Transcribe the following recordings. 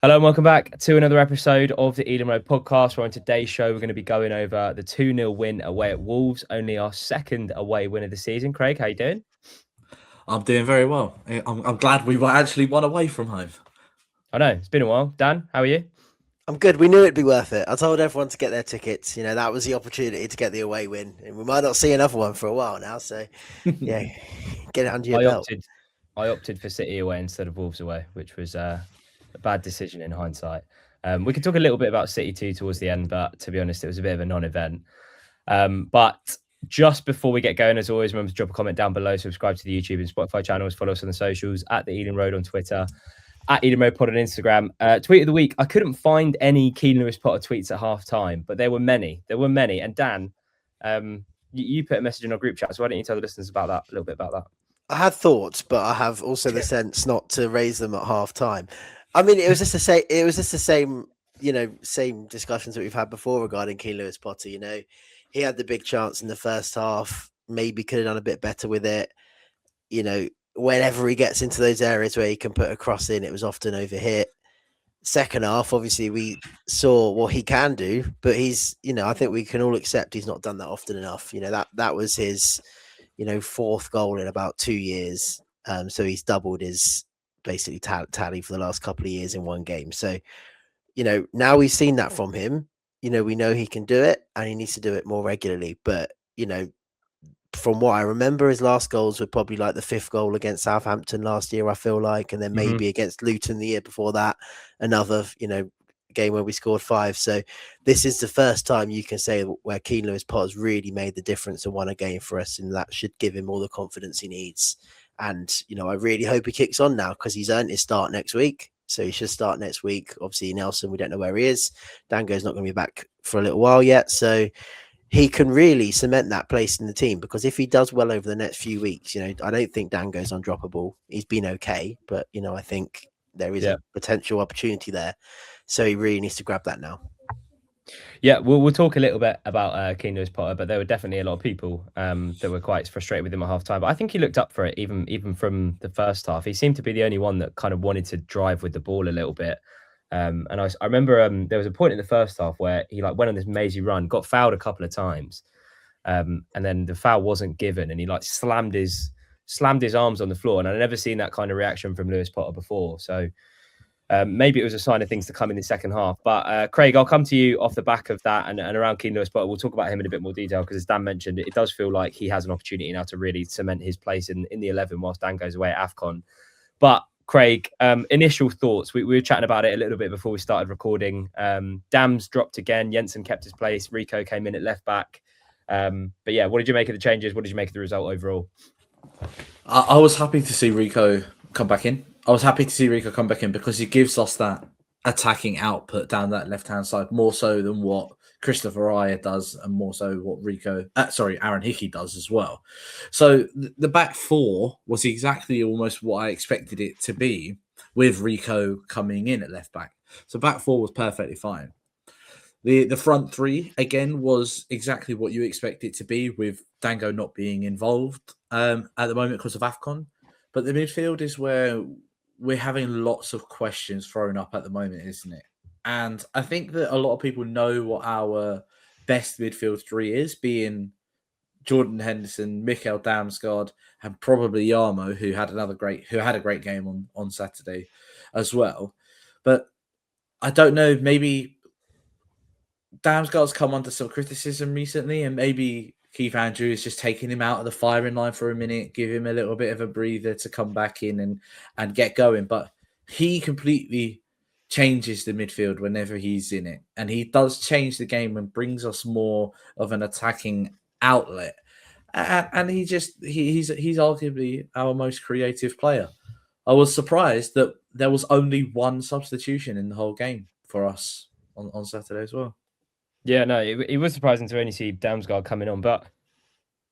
Hello and welcome back to another episode of the Eden Road podcast, where on today's show we're going to be going over the 2-0 win away at Wolves, only our second away win of the season. Craig, how you doing? I'm doing very well. I'm glad we were actually one away from home. I know, it's been a while. Dan, how are you? I'm good. We knew it'd be worth it. I told everyone to get their tickets. You know, that was the opportunity to get the away win. And we might not see another one for a while now. So, yeah, get it under your belt. I opted for City away instead of Wolves away, which was a bad decision in hindsight. We can talk a little bit about City too towards the end, but to be honest, it was a bit of a non-event. But just before we get going, as always, remember to drop a comment down below, subscribe to the YouTube and Spotify channels, follow us on the socials, at the Eden Road on Twitter, at Eden Road Pod on Instagram. Tweet of the week, I couldn't find any Keane Lewis-Potter tweets at half time, but there were many. And Dan, you put a message in our group chat, so why don't you tell the listeners about that, a little bit about that? I had thoughts, but I have also the sense not to raise them at half time. I mean, it was just the same, same discussions that we've had before regarding Keane Lewis-Potter. You know, he had the big chance in the first half, maybe could have done a bit better with it. You know, whenever he gets into those areas where he can put a cross in, it was often overhit. Second half, obviously, we saw what he can do, but he's, I think we can all accept he's not done that often enough. You know, that was his, fourth goal in about 2 years. So he's doubled his basically tally for the last couple of years in one game. So, now we've seen that from him. We know he can do it and he needs to do it more regularly. But, from what I remember, his last goals were probably like the fifth goal against Southampton last year, I feel like, and then maybe against Luton the year before that, another, game where we scored 5. So this is the first time you can say where Keane Lewis-Potter's really made the difference and won a game for us, and that should give him all the confidence he needs. And, I really hope he kicks on now because he's earned his start next week. So he should start next week. Obviously, Nelson, we don't know where he is. Dango's not going to be back for a little while yet. So he can really cement that place in the team, because if he does well over the next few weeks, I don't think Dango's undroppable. He's been okay, but, I think there is a potential opportunity there. So he really needs to grab that now. Yeah, we'll talk a little bit about Keane Lewis-Potter, but there were definitely a lot of people that were quite frustrated with him at half time. But I think he looked up for it even from the first half. He seemed to be the only one that kind of wanted to drive with the ball a little bit. And I remember there was a point in the first half where he went on this mazy run, got fouled a couple of times, and then the foul wasn't given, and he slammed his arms on the floor. And I'd never seen that kind of reaction from Lewis-Potter before. So maybe it was a sign of things to come in the second half. But Craig, I'll come to you off the back of that and around Keane Lewis-Potter. We'll talk about him in a bit more detail because, as Dan mentioned, it does feel like he has an opportunity now to really cement his place in the 11 whilst Dan goes away at AFCON. But Craig, initial thoughts. We were chatting about it a little bit before we started recording. Dams dropped again. Jensen kept his place. Rico came in at left back. But yeah, what did you make of the changes? What did you make of the result overall? I was happy to see Rico come back in. Because he gives us that attacking output down that left-hand side, more so than what Christopher Raya does, and more so what Aaron Hickey does as well. So the back four was exactly almost what I expected it to be, with Rico coming in at left back. So back four was perfectly fine. The front three again was exactly what you expect it to be, with Dango not being involved at the moment because of AFCON. But the midfield is where we're having lots of questions thrown up at the moment, isn't it? And I think that a lot of people know what our best midfield three is, being Jordan Henderson, Mikael Damsgaard, and probably Yarmo, who had a great game on Saturday as well. But I don't know, maybe Damsgaard's come under some criticism recently, and maybe Keith Andrews is just taking him out of the firing line for a minute, give him a little bit of a breather to come back in and get going. But he completely changes the midfield whenever he's in it. And he does change the game and brings us more of an attacking outlet. And he's arguably our most creative player. I was surprised that there was only one substitution in the whole game for us on Saturday as well. Yeah, no, it was surprising to only see Damsgaard coming on, but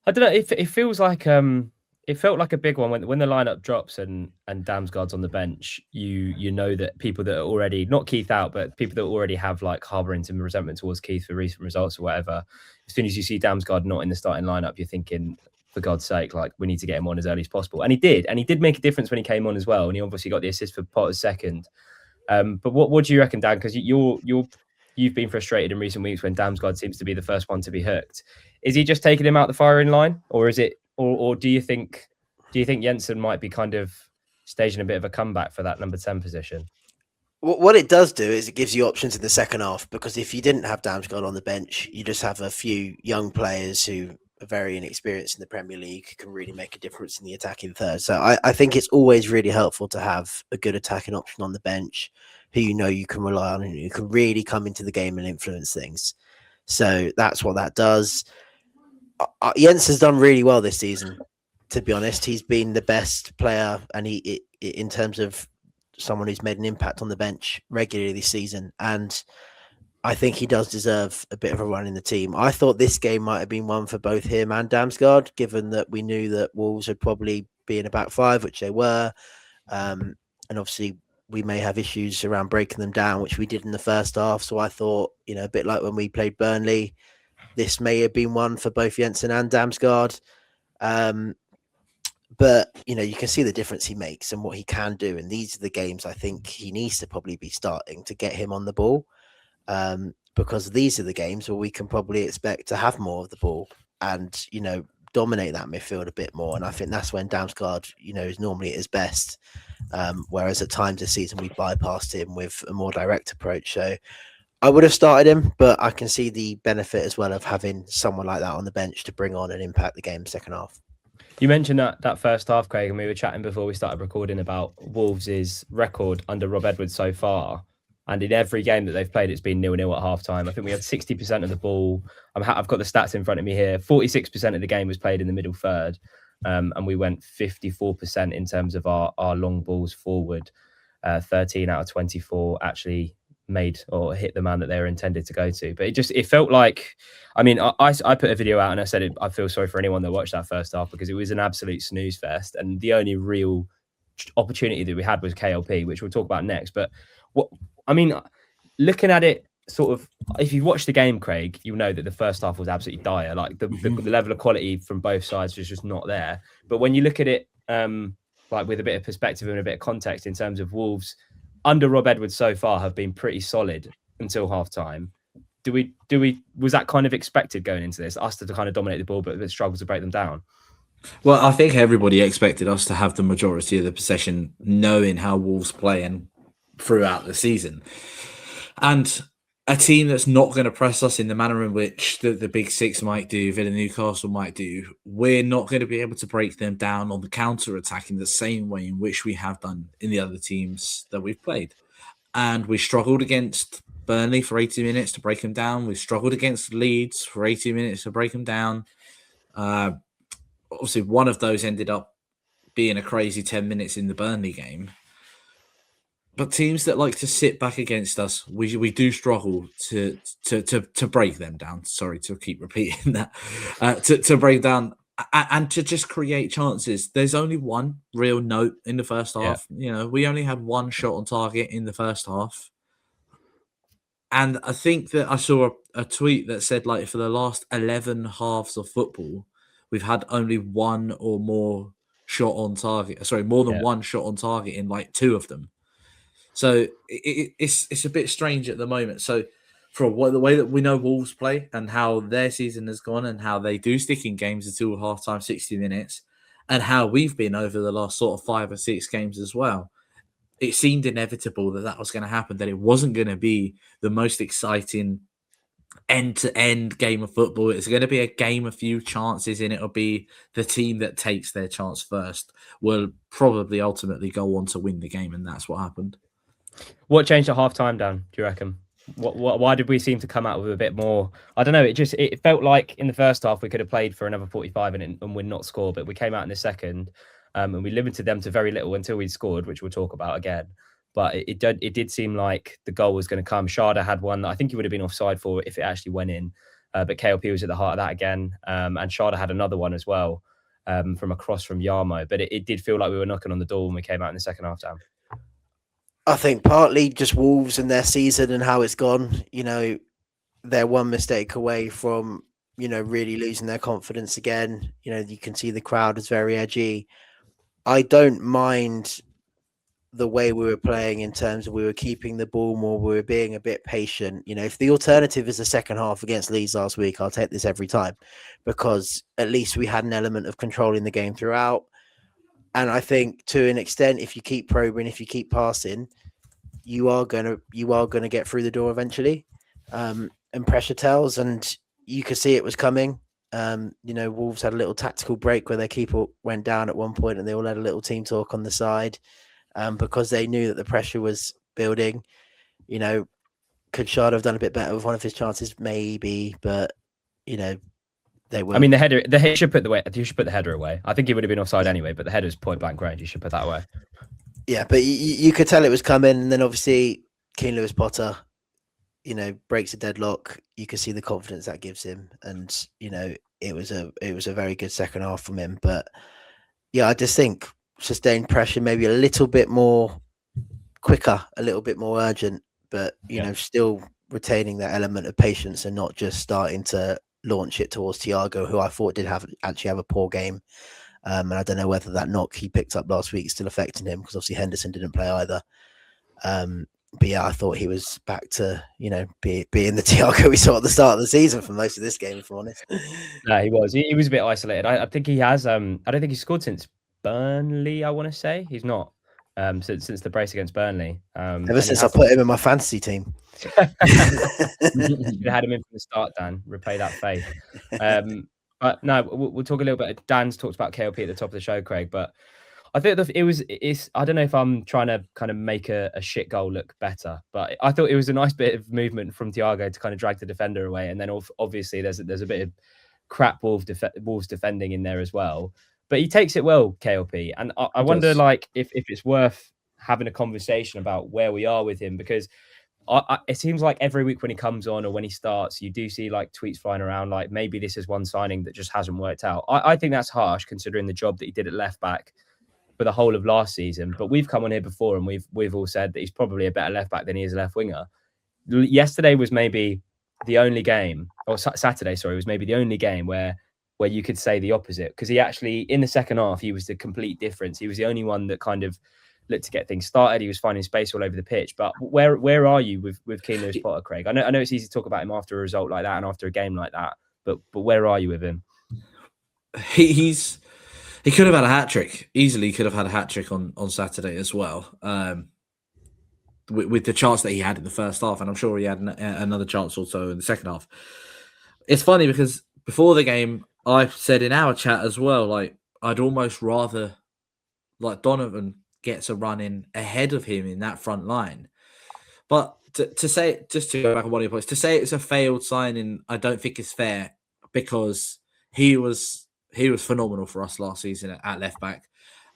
I don't know. It feels like it felt like a big one when the lineup drops and Damsgaard's on the bench. You know that people that are already, not Keith out, but people that already have harboring some resentment towards Keith for recent results or whatever. As soon as you see Damsgaard not in the starting lineup, you're thinking, for God's sake, we need to get him on as early as possible. And he did make a difference when he came on as well. And he obviously got the assist for Potter's second. But what do you reckon, Dan? Because you've been frustrated in recent weeks when Damsgaard seems to be the first one to be hooked. Is he just taking him out the firing line, or is it, or do you think Jensen might be kind of staging a bit of a comeback for that number 10 position? What it does do is it gives you options in the second half, because if you didn't have Damsgaard on the bench, you just have a few young players who are very inexperienced in the Premier League, who can really make a difference in the attacking third. So I think it's always really helpful to have a good attacking option on the bench who you can rely on and who can really come into the game and influence things. So that's what that does. Jens has done really well this season, to be honest. He's been the best player, and in terms of someone who's made an impact on the bench regularly this season. And I think he does deserve a bit of a run in the team. I thought this game might have been one for both him and Damsgaard, given that we knew that Wolves would probably be in a back five, which they were. And obviously we may have issues around breaking them down, which we did in the first half. So I thought, a bit like when we played Burnley, this may have been one for both Jensen and Damsgaard. But, you can see the difference he makes and what he can do. And these are the games I think he needs to probably be starting to get him on the ball, because these are the games where we can probably expect to have more of the ball and, dominate that midfield a bit more. And I think that's when Damsgaard, is normally at his best. Whereas at times this season, we bypassed him with a more direct approach. So I would have started him, but I can see the benefit as well of having someone like that on the bench to bring on and impact the game second half. You mentioned that first half, Craig, and we were chatting before we started recording about Wolves' record under Rob Edwards so far. And in every game that they've played, it's been 0-0 at half-time. I think we had 60% of the ball. I've got the stats in front of me here. 46% of the game was played in the middle third. And we went 54% in terms of our long balls forward. 13 out of 24 actually made or hit the man that they were intended to go to. But it felt like, I put a video out and I said I feel sorry for anyone that watched that first half, because it was an absolute snooze fest, and the only real opportunity that we had was KLP, which we'll talk about next. But looking at it, sort of, if you watch the game, Craig, you'll know that the first half was absolutely dire. Like the level of quality from both sides was just not there. But when you look at it with a bit of perspective and a bit of context in terms of Wolves under Rob Edwards so far have been pretty solid until half time. Was that kind of expected going into this, us to kind of dominate the ball but struggle to break them down? Well, I think everybody expected us to have the majority of the possession, knowing how Wolves play and throughout the season. And a team that's not going to press us in the manner in which the Big Six might do, Villa Newcastle might do, we're not going to be able to break them down on the counter-attack in the same way in which we have done in the other teams that we've played. And we struggled against Burnley for 80 minutes to break them down. We struggled against Leeds for 80 minutes to break them down. Obviously, one of those ended up being a crazy 10 minutes in the Burnley game. But teams that like to sit back against us, we do struggle to break them down. Sorry to keep repeating that. To break down and to just create chances. There's only one real note in the first half. Yeah. We only had one shot on target in the first half. And I think that I saw a tweet that said, like, for the last 11 halves of football, we've had only one or more shot on target. Sorry, more than one shot on target in like two of them. So it's a bit strange at the moment. So for the way that we know Wolves play and how their season has gone and how they do stick in games until half-time, 60 minutes, and how we've been over the last sort of 5 or 6 games as well, it seemed inevitable that was going to happen, that it wasn't going to be the most exciting end-to-end game of football. It's going to be a game of few chances, and it'll be the team that takes their chance first will probably ultimately go on to win the game, and that's what happened. What changed at half time, Dan, do you reckon? Why did we seem to come out with a bit more? I don't know. It felt like in the first half we could have played for another 45 and we're not scored, but we came out in the second and we limited them to very little until we scored, which we'll talk about again. But it did seem like the goal was going to come. Shada had one that I think he would have been offside for if it actually went in. But KLP was at the heart of that again. And Shada had another one as well from a cross from Yarmo. But it did feel like we were knocking on the door when we came out in the second half, Dan. I think partly just Wolves and their season and how it's gone. They're one mistake away from, really losing their confidence again. You can see the crowd is very edgy. I don't mind the way we were playing in terms of we were keeping the ball more, we were being a bit patient. You know, if the alternative is the second half against Leeds last week, I'll take this every time, because at least we had an element of controlling the game throughout. And I think to an extent, if you keep probing, if you keep passing, you are gonna get through the door eventually. And pressure tells, and you could see it was coming. You know, Wolves had a little tactical break where their keeper went down at one point, and they all had a little team talk on the side, because they knew that the pressure was building. You know, could Shard have done a bit better with one of his chances? Maybe, but you know, they were. I mean, he should put the header away. I think he would have been offside anyway, but the header's point blank range. You should put that away. Yeah, but you could tell it was coming, and then obviously Keane Lewis-Potter, you know, breaks a deadlock. You can see the confidence that gives him, and you know, it was a very good second half from him. But yeah, I just think sustained pressure, maybe a little bit more quicker, a little bit more urgent, but you know, still retaining that element of patience and not just starting to launch it towards Thiago, who I thought did actually have a poor game. And I don't know whether that knock he picked up last week is still affecting him, because obviously Henderson didn't play either. But yeah, I thought he was back to, you know, being the Thiago we saw at the start of the season for most of this game, if I'm honest. No, he was. He was a bit isolated. I think he has. I don't think he's scored since Burnley. I want to say he's not. Since the brace against Burnley. Ever since I put him in my fantasy team. You should have had him in from the start, Dan. Repay that faith. But no, we'll talk a little bit. Dan's talked about KLP at the top of the show, Craig, but I think it's. I don't know if I'm trying to kind of make a shit goal look better, but I thought it was a nice bit of movement from Thiago to kind of drag the defender away, and then obviously there's a bit of crap Wolves defending in there as well. But he takes it well, KLP, and I wonder like if it's worth having a conversation about where we are with him, because it seems like every week when he comes on or when he starts, you do see like tweets flying around like maybe this is one signing that just hasn't worked out. I think that's harsh considering the job that he did at left back for the whole of last season. But we've come on here before and we've all said that he's probably a better left back than he is a left winger. Yesterday was maybe the only game, or Saturday, sorry, was maybe the only game where you could say the opposite, because he actually in the second half he was the complete difference. He was the only one that kind of looked to get things started. He was finding space all over the pitch. But where are you with Keane Lewis-Potter, Craig? I know it's easy to talk about him after a result like that and after a game like that, but where are you with him? He could have had a hat trick. Easily could have had a hat trick on Saturday as well. With the chance that he had in the first half, and I'm sure he had another chance also in the second half. It's funny because before the game, I said in our chat as well, like I'd almost rather like Donovan gets a run in ahead of him in that front line. But to say, just to go back on one of your points, to say it's a failed signing, I don't think it's fair, because he was phenomenal for us last season at left back.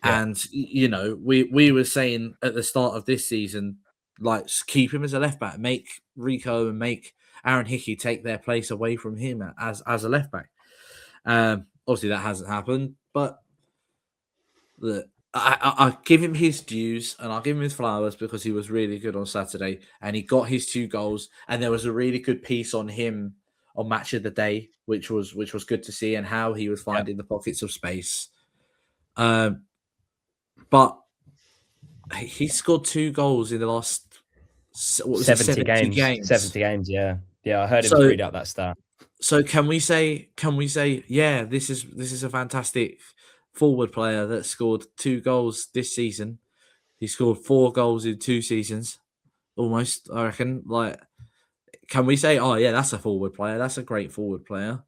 Yeah. And you know, we were saying at the start of this season, like, keep him as a left back, make Rico and make Aaron Hickey take their place away from him as a left back. Obviously that hasn't happened, but look, I give him his dues and I'll give him his flowers, because he was really good on Saturday and he got his 2 goals, and there was a really good piece on him on Match of the Day, which was good to see, and how he was finding the pockets of space. But he scored 2 goals in the last 70 games. 70 games, yeah. I heard him read out that stat. So can we say, yeah, this is a fantastic forward player that scored 2 goals this season. He scored 4 goals in 2 seasons, almost, I reckon. Like, can we say, oh yeah, that's a forward player, that's a great forward player?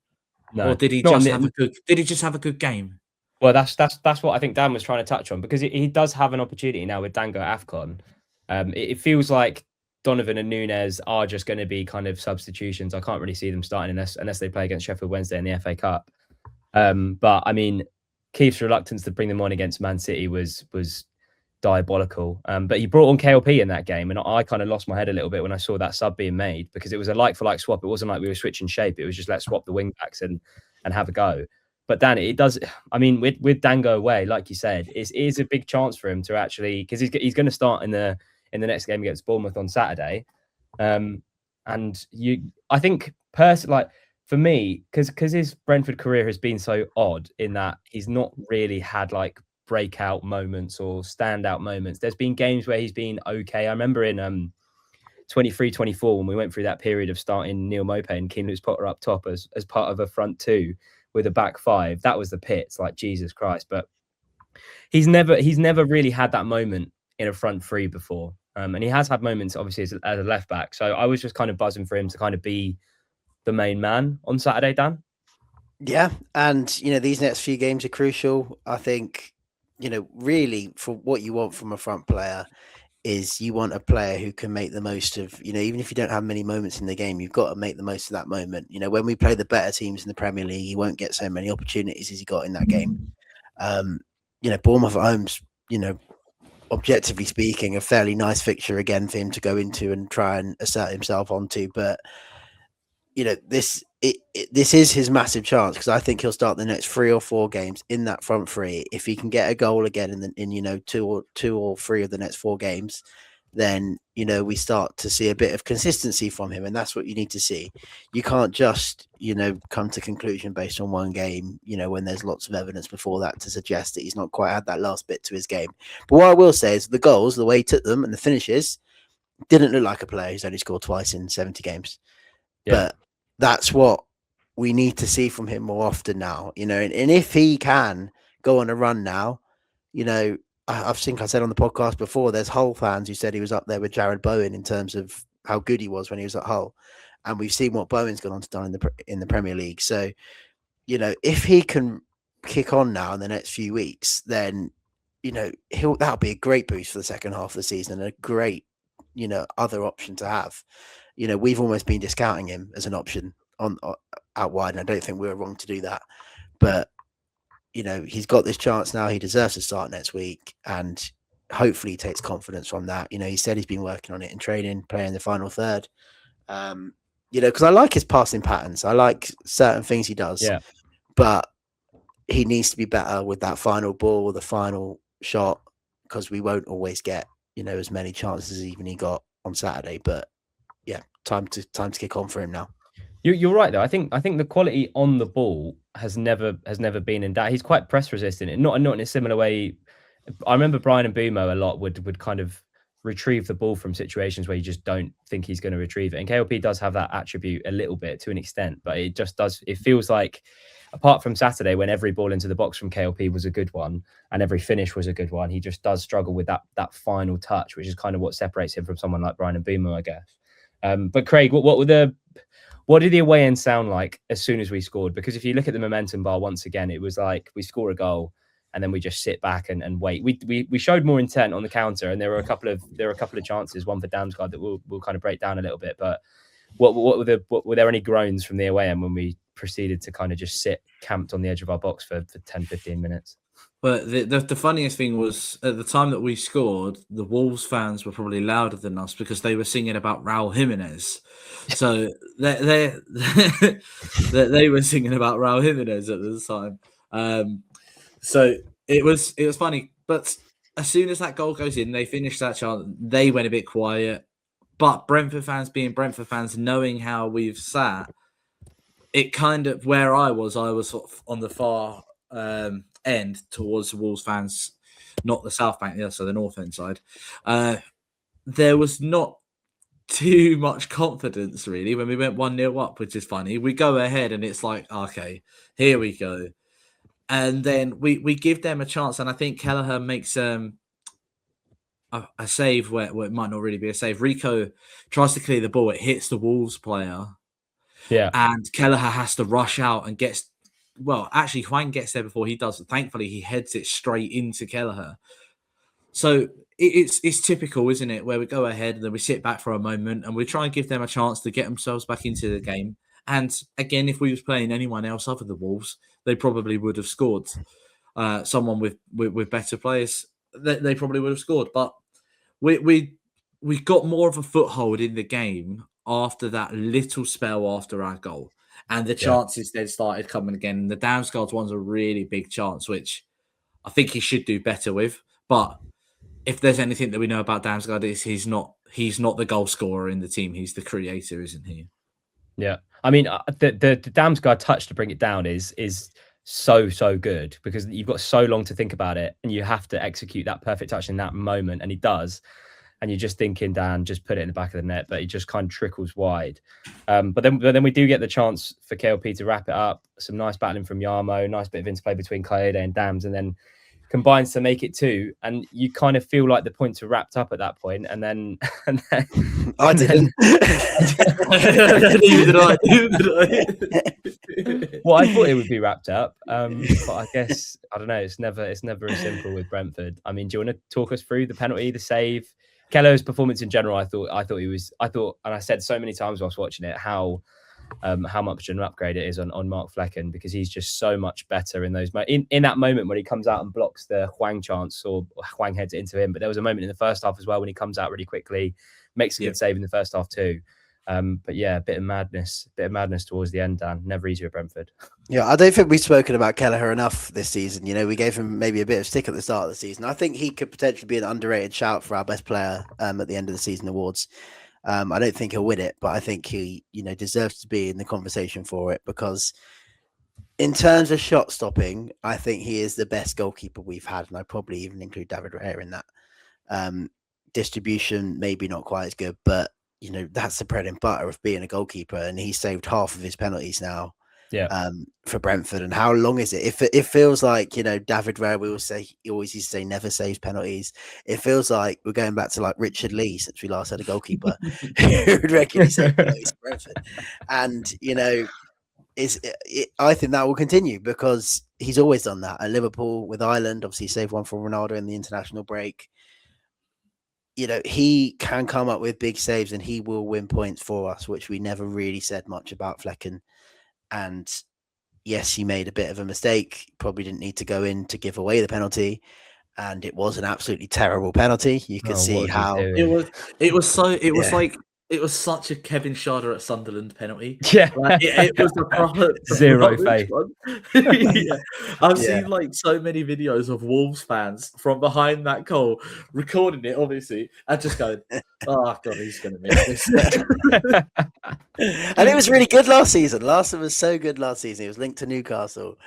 No. Or did he just have a good game? Well, that's what I think Dan was trying to touch on, because he does have an opportunity now with Dango AFCON. It feels like Donovan and Nunes are just going to be kind of substitutions. I can't really see them starting unless they play against Sheffield Wednesday in the FA Cup. But I mean, Keith's reluctance to bring them on against Man City was diabolical. But he brought on KLP in that game, and I kind of lost my head a little bit when I saw that sub being made, because it was a like-for-like swap. It wasn't like we were switching shape. It was just let's swap the wing backs and have a go. But Dan, it does. I mean, with Dango away, like you said, it is a big chance for him to actually, because he's going to start in the next game against Bournemouth on Saturday. And I think personally, like for me, because his Brentford career has been so odd in that he's not really had like breakout moments or standout moments. There's been games where he's been okay. I remember in 23-24 when we went through that period of starting Neil Maupay and Keane Lewis-Potter up top as part of a front two with a back five. That was the pits, like Jesus Christ. But he's never really had that moment in a front three before. And he has had moments, obviously, as a left back. So I was just kind of buzzing for him to kind of be the main man on Saturday, Dan. Yeah, and these next few games are crucial. I think really for what you want from a front player is you want a player who can make the most of even if you don't have many moments in the game, you've got to make the most of that moment. When we play the better teams in the Premier League, you won't get so many opportunities as he got in that game. Bournemouth at home's objectively speaking a fairly nice fixture again for him to go into and try and assert himself onto, but this is his massive chance, because I think he'll start the next 3 or 4 games in that front three. If he can get a goal again in two or three of the next 4 games, then we start to see a bit of consistency from him, and that's what you need to see. You can't just come to conclusion based on one game when there's lots of evidence before that to suggest that he's not quite had that last bit to his game. But what I will say is the goals, the way he took them and the finishes, didn't look like a player who's only scored twice in 70 games. Yeah. But that's what we need to see from him more often now, and if he can go on a run now, I think I said on the podcast before, there's Hull fans who said he was up there with Jared Bowen in terms of how good he was when he was at Hull, and we've seen what Bowen's gone on to do in the Premier League. So, if he can kick on now in the next few weeks, then that'll be a great boost for the second half of the season and a great other option to have. We've almost been discounting him as an option on out wide, and I don't think we were wrong to do that. But he's got this chance now. He deserves to start next week, and hopefully he takes confidence from that. He said he's been working on it in training, playing the final third. Because I like his passing patterns. I like certain things he does. Yeah. But he needs to be better with that final ball or the final shot, because we won't always get as many chances as even he got on Saturday. But yeah, time to kick on for him now. You're right though. I think the quality on the ball has never been in doubt. He's quite press resistant, and not in a similar way. I remember Brian and Bumo a lot would kind of retrieve the ball from situations where you just don't think he's going to retrieve it. And KLP does have that attribute a little bit to an extent, but it just does. It feels like, apart from Saturday, when every ball into the box from KLP was a good one and every finish was a good one, he just does struggle with that final touch, which is kind of what separates him from someone like Brian and Bumo, I guess. But Craig, what did the away end sound like as soon as we scored? Because if you look at the momentum bar once again, it was like we score a goal and then we just sit back and wait. We showed more intent on the counter, and there were a couple of chances, one for Damsgaard that we'll kind of break down a little bit. But were there any groans from the away end when we proceeded to kind of just sit camped on the edge of our box for 10-15 minutes? But the funniest thing was, at the time that we scored, the Wolves fans were probably louder than us because they were singing about Raul Jimenez. So they were singing about Raul Jimenez at the time. So it was funny. But as soon as that goal goes in, they finished that chant. They went a bit quiet. But Brentford fans being Brentford fans, knowing how we've sat, it kind of, where I was sort of on the far end towards the Wolves fans, not the South Bank, so the North End side. There was not too much confidence really when we went 1-0 up, which is funny. We go ahead and it's like, okay, here we go. And then we give them a chance, and I think Kelleher makes a save where it might not really be a save. Rico tries to clear the ball, it hits the Wolves player. Yeah. And Kelleher has to rush out and gets, well, actually Hwang gets there before he does. Thankfully, he heads it straight into Kelleher. So it's typical, isn't it? Where we go ahead and then we sit back for a moment and we try and give them a chance to get themselves back into the game. And again, if we was playing anyone else other than the Wolves, they probably would have scored. Someone with better players, they probably would have scored. But we got more of a foothold in the game after that little spell after our goal. And the chances then started coming again. The Damsgaard one's a really big chance, which I think he should do better with. But if there's anything that we know about Damsgaard, is he's not the goal scorer in the team. He's the creator, isn't he? Yeah. I mean, the Damsgaard touch, to bring it down, is so good, because you've got so long to think about it and you have to execute that perfect touch in that moment, and he does. And you're just thinking, Dan, just put it in the back of the net, but he just kind of trickles wide. But then we do get the chance for KLP to wrap it up. Some nice battling from Yarmo, nice bit of interplay between Coyote and Dams, and then combines to make it 2. And you kind of feel like the points are wrapped up at that point. And then, I didn't. Well, I thought it would be wrapped up, but I guess I don't know. It's never as simple with Brentford. I mean, do you want to talk us through the penalty, the save, Kelleher's performance in general? I thought, and I said so many times whilst watching it how much an upgrade it is on Mark Flecken, because he's just so much better in those in that moment when he comes out and blocks the Hwang chance, or Hwang heads it into him. But there was a moment in the first half as well when he comes out really quickly, makes a good save in the first half too. But yeah, a bit of madness towards the end, Dan. Never easier at Brentford. Yeah, I don't think we've spoken about Kelleher enough this season. You know, we gave him maybe a bit of stick at the start of the season. I think he could potentially be an underrated shout for our best player at the end of the season awards. I don't think he'll win it, but I think he, deserves to be in the conversation for it, because in terms of shot stopping, I think he is the best goalkeeper we've had, and I probably even include David Raya in that. Distribution, maybe not quite as good, but that's the bread and butter of being a goalkeeper, and he saved half of his penalties now. Yeah. For Brentford. And how long is it? If it feels like, David Raya, he always used to say never saves penalties. It feels like we're going back to like Richard Lee since we last had a goalkeeper who would regularly save penalties for Brentford. And, I think that will continue, because he's always done that. At Liverpool with Ireland, obviously he saved one for Ronaldo in the international break. He can come up with big saves and he will win points for us, which we never really said much about Flecken. And yes, he made a bit of a mistake. Probably didn't need to go in to give away the penalty, and it was an absolutely terrible penalty. You could see how it was like it was such a Kevin Schade at Sunderland penalty. Yeah, like, it was a proper zero faith. Yeah. I've seen like so many videos of Wolves fans from behind that goal recording it, obviously, and just going, "Oh God, he's going to miss this." And it was really good last season. Larson was so good last season. He was linked to Newcastle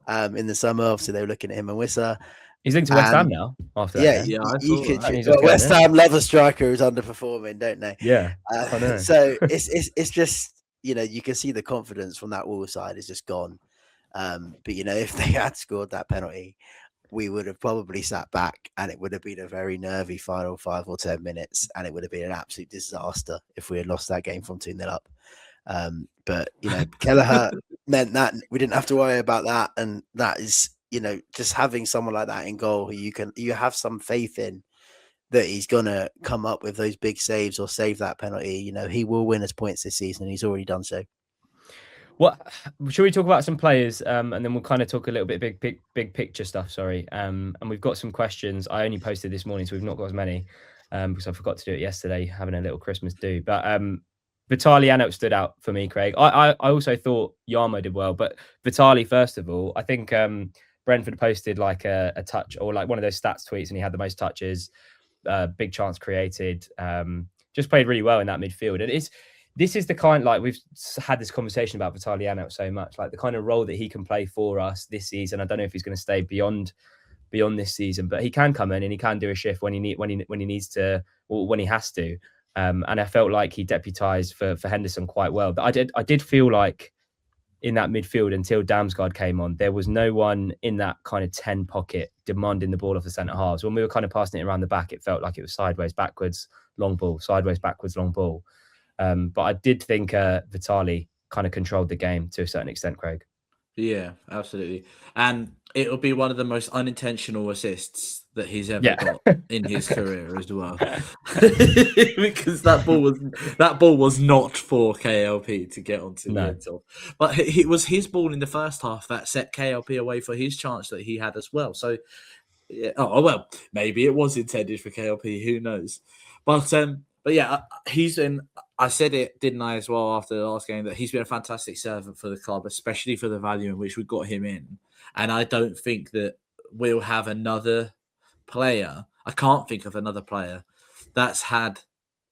in the summer. Obviously, they were looking at him and Wissa. He's linked to West Ham now. After that, West Ham love a striker who's underperforming, don't they? Yeah, I know. So it's just you can see the confidence from that Wolves side is just gone. But if they had scored that penalty, we would have probably sat back, and it would have been a very nervy final 5 or 10 minutes, and it would have been an absolute disaster if we had lost that game from 2-0 up. But Kelleher meant that we didn't have to worry about that, and that is just having someone like that in goal who you have some faith in that he's gonna come up with those big saves or save that penalty. He will win us points this season, and he's already done so. What should we talk about some players, and then we'll kind of talk a little bit big picture stuff. Sorry, and we've got some questions. I only posted this morning, so we've not got as many because I forgot to do it yesterday, having a little Christmas do. But Vitaly Janelt stood out for me, Craig. I also thought Yarmo did well, but Vitaly, first of all, I think Brentford posted like a touch, or like one of those stats tweets, and he had the most touches, big chance created, just played really well in that midfield. And this is the kind, like, we've had this conversation about Vitaly Janelt so much, like the kind of role that he can play for us this season. I don't know if he's going to stay beyond this season, but he can come in and he can do a shift when he needs to, or when he has to. And I felt like he deputised for Henderson quite well. But I did feel like in that midfield, until Damsgaard came on, there was no one in that kind of 10 pocket demanding the ball off the centre halves. When we were kind of passing it around the back, it felt like it was sideways, backwards, long ball, sideways, backwards, long ball. But I did think Vitaly kind of controlled the game to a certain extent, Craig. Yeah, absolutely. And it'll be one of the most unintentional assists that he's ever got in his career as well. Because that ball was not for KLP to get onto the end of. But it was his ball in the first half that set KLP away for his chance that he had as well. So yeah, well, maybe it was intended for KLP, who knows. But yeah, he's been, I said it, didn't I, as well, after the last game, that he's been a fantastic servant for the club, especially for the value in which we got him in. And I don't think that we'll have another player. I can't think of another player that's had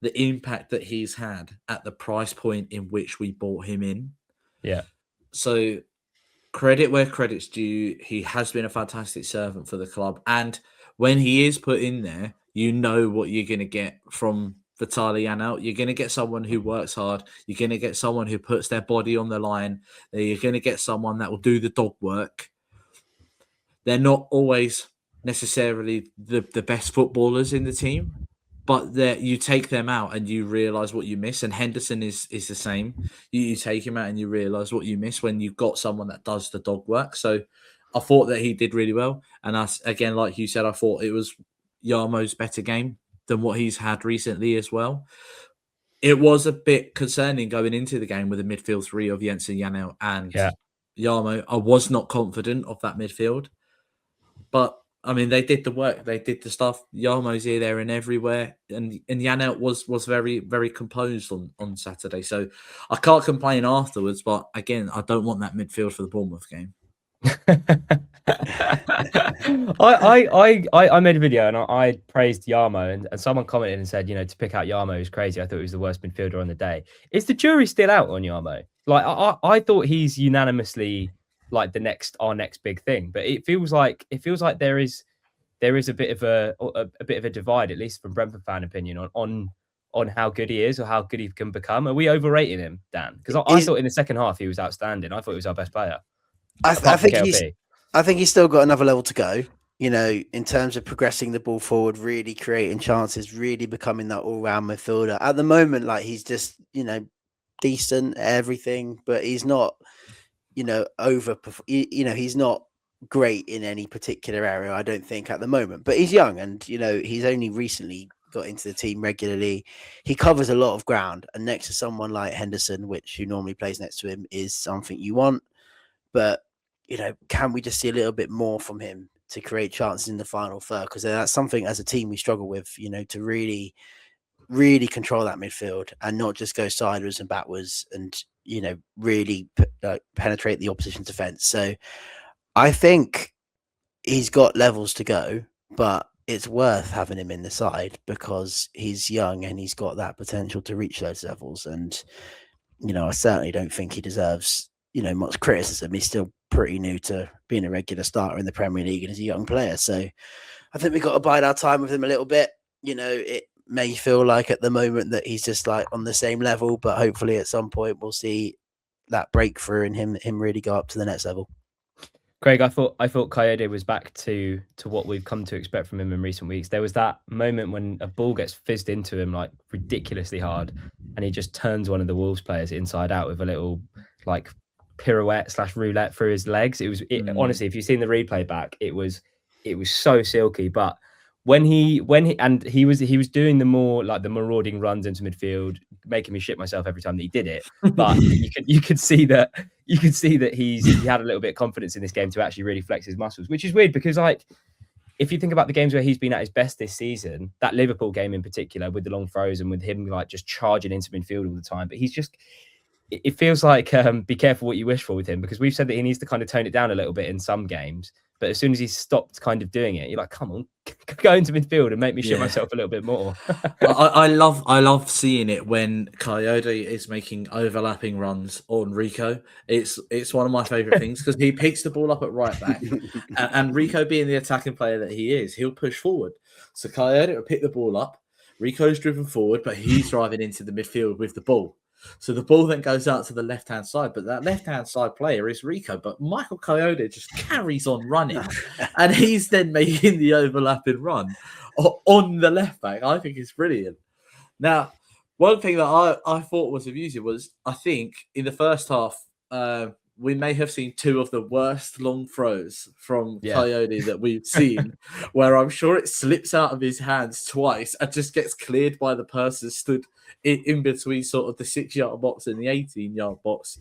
the impact that he's had at the price point in which we bought him in. Yeah. So credit where credit's due. He has been a fantastic servant for the club. And when he is put in there, you know what you're going to get from Vitaly Janelt. You're going to get someone who works hard. You're going to get someone who puts their body on the line. You're going to get someone that will do the dog work. They're not always necessarily the best footballers in the team, but you take them out and you realise what you miss. And Henderson is the same. You take him out and you realise what you miss when you've got someone that does the dog work. So I thought that he did really well. And again, like you said, I thought it was Yarmo's better game than what he's had recently as well. It was a bit concerning going into the game with a midfield three of Jensen, Janelt and Yarmo. I was not confident of that midfield. But I mean, they did the work, they did the stuff. Yarmo's here, there, and everywhere, and Janelt was very, very composed on Saturday. So I can't complain afterwards. But again, I don't want that midfield for the Bournemouth game. I made a video and I praised Yarmo, and someone commented and said, to pick out Yarmo is crazy. I thought he was the worst midfielder on the day. Is the jury still out on Yarmo? Like I thought he's unanimously like our next big thing, but it feels like there is a bit of a divide, at least from Brentford fan opinion, on how good he is or how good he can become. Are we overrating him, Dan? Because I thought in the second half he was outstanding. I thought he was our best player. I think he's still got another level to go. In terms of progressing the ball forward, really creating chances, really becoming that all-round midfielder. At the moment, like he's just decent at everything, but he's not he's not great in any particular area, I don't think, at the moment. But he's young and he's only recently got into the team regularly. He covers a lot of ground, and next to someone like Henderson, who normally plays next to him, is something you want. But can we just see a little bit more from him to create chances in the final third? Because that's something as a team we struggle with, to really control that midfield and not just go sideways and backwards and really penetrate the opposition defense. So I think he's got levels to go, but it's worth having him in the side because he's young and he's got that potential to reach those levels. And I certainly don't think he deserves much criticism. He's still pretty new to being a regular starter in the Premier League and he's a young player. So I think we've got to bide our time with him a little bit. It may feel like at the moment that he's just like on the same level, but hopefully at some point we'll see that breakthrough and him really go up to the next level. Craig, I thought Coyote was back to what we've come to expect from him in recent weeks. There was that moment when a ball gets fizzed into him like ridiculously hard, and he just turns one of the Wolves players inside out with a little like pirouette / roulette through his legs. Honestly, if you've seen the replay back, it was so silky. But when he was doing the more like the marauding runs into midfield, making me shit myself every time that he did it. But you could see that he had a little bit of confidence in this game to actually really flex his muscles, which is weird because like if you think about the games where he's been at his best this season, that Liverpool game in particular with the long throws and with him like just charging into midfield all the time, but it feels like be careful what you wish for with him, because we've said that he needs to kind of tone it down a little bit in some games. But as soon as he's stopped kind of doing it, you're like, come on, go into midfield and make me shit myself a little bit more. I love seeing it when Coyote is making overlapping runs on Rico. It's one of my favourite things because he picks the ball up at right back, and Rico being the attacking player that he is, he'll push forward. So Coyote will pick the ball up. Rico's driven forward, but he's driving into the midfield with the ball. So the ball then goes out to the left-hand side, but that left-hand side player is Rico. But Michael Coyote just carries on running, and he's then making the overlapping run on the left back. I think it's brilliant. Now, one thing that I thought was amusing was I think in the first half, we may have seen two of the worst long throws from Coyote that we've seen, where I'm sure it slips out of his hands twice and just gets cleared by the person stood in between sort of the 6-yard box and the 18-yard box.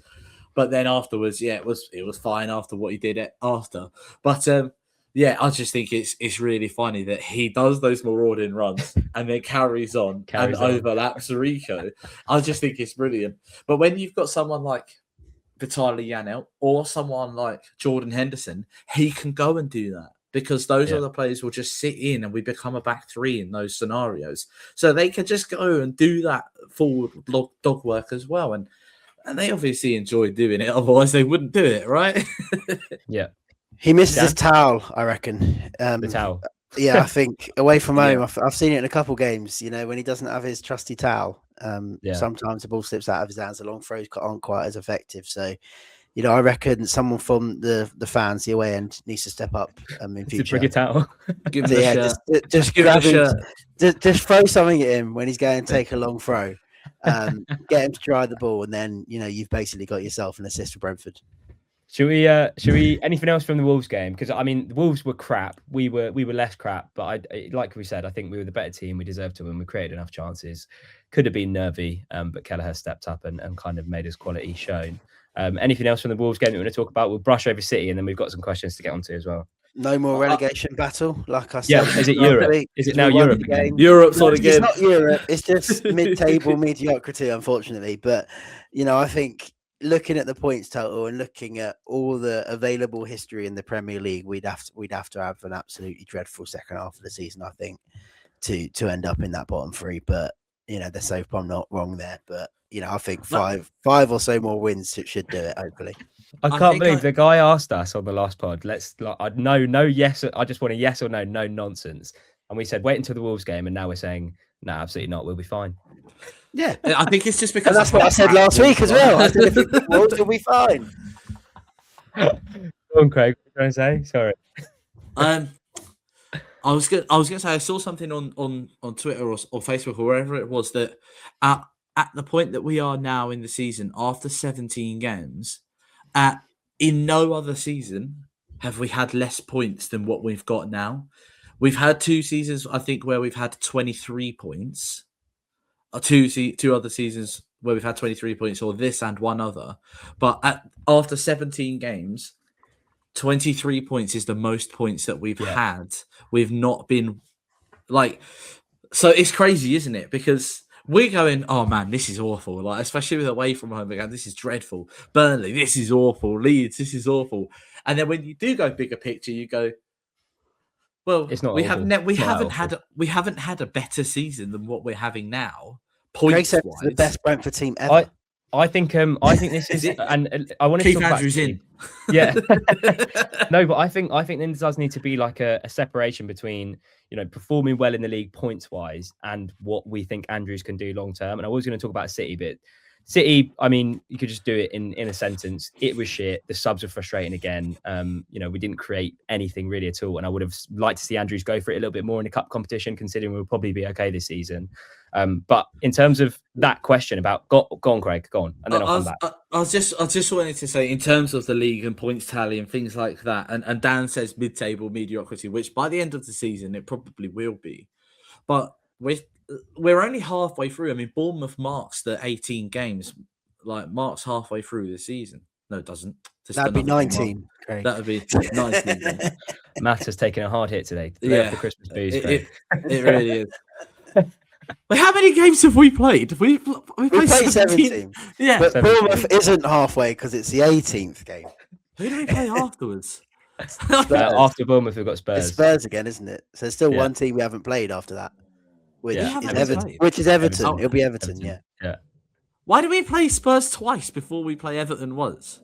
But then afterwards, it was fine after what he did after. But I just think it's really funny that he does those marauding runs and then carries on and overlaps Rico. I just think it's brilliant. But when you've got someone like Vitaly Janelt or someone like Jordan Henderson, he can go and do that because those other players will just sit in and we become a back three in those scenarios. So they can just go and do that forward dog work as well. And And they obviously enjoy doing it, otherwise they wouldn't do it, right? Yeah, He misses Dan? his towel, I reckon. The towel. Yeah, I think away from home, Yeah. I've seen it in a couple games. When he doesn't have his trusty towel, Yeah. sometimes the ball slips out of his hands. The long throws aren't quite as effective. So, I reckon someone from the fans, the away end, needs to step up in To future. bring a towel. Give him So, the yeah, shirt. just Give him grab the him, shirt. just throw something at him when he's going to take a long throw. Get him to try the ball, and then you've basically got yourself an assist for Brentford. Should we anything else from the Wolves game? Because I mean, the Wolves were crap. We were less crap, but like we said, I think we were the better team. We deserved to win. We created enough chances. Could have been nervy, but Kelleher stepped up and kind of made his quality shown. Anything else from the Wolves game that we want to talk about? We'll brush over City, and then we've got some questions to get onto as well. No more relegation battle, like I said. Yeah, is it Europe? Is it now Europe again? Europe sort of It's again. not Europe. It's just mid-table mediocrity, unfortunately. But I think looking at the points total and looking at all the available history in the Premier League, we'd have to have an absolutely dreadful second half of the season, I think, to end up in that bottom three. But let's hope I'm not wrong there. But I think five or so more wins should do it. Hopefully. I can't believe the guy asked us on the last pod. No, yes. I just want a yes or no, no nonsense. And we said wait until the Wolves game, and now we're saying no, absolutely not. We'll be fine. Yeah, I think it's just because that's what I said last week as well. I said if we beat Wolves, we'll be fine. Go on, Craig. What are you trying to say? Sorry. I was gonna say I saw something on Twitter or Facebook or wherever it was that at the point that we are now in the season after 17 games, in no other season have we had less points than what we've got now. We've had 2 seasons, I think, where we've had 23 points. Two other seasons where we've had 23 points, or this and one other. But after 17 games, 23 points is the most points that we've had. We've not been so it's crazy, isn't it? Because we're going, oh man, this is awful. Especially with away from home again, this is dreadful. Burnley, this is awful. Leeds, this is awful. And then when you do go bigger picture, you go, well, it's not. We haven't had a better season than what we're having now. Points wise, the best Brentford team ever. I think this is and I want to Keith talk Andrews about in. Yeah. No, but I think there does need to be like a separation between performing well in the league points wise and what we think Andrews can do long term. And I was going to talk about City, but City, I mean, you could just do it in a sentence. It was shit. The subs were frustrating again. We didn't create anything really at all. And I would have liked to see Andrews go for it a little bit more in the cup competition, considering we'll probably be okay this season. But in terms of that question about go on, Craig, go on, and then I'll come back. I just wanted to say, in terms of the league and points tally and things like that, and Dan says mid-table mediocrity, which by the end of the season it probably will be, but we're only halfway through. I mean, Bournemouth marks the 18 games, marks halfway through the season. No, it doesn't. That'd be 19. Craig. That would be 19. Matt has taken a hard hit today. The Christmas booze. It really is. But how many games have we played? We played 17. Yeah, but Bournemouth isn't halfway because it's the 18th game. Who do we play afterwards? After Bournemouth, we've got Spurs. It's Spurs again, isn't it? So there's still one team we haven't played after that, which is Everton. It'll be Everton. Yeah. Why do we play Spurs twice before we play Everton once?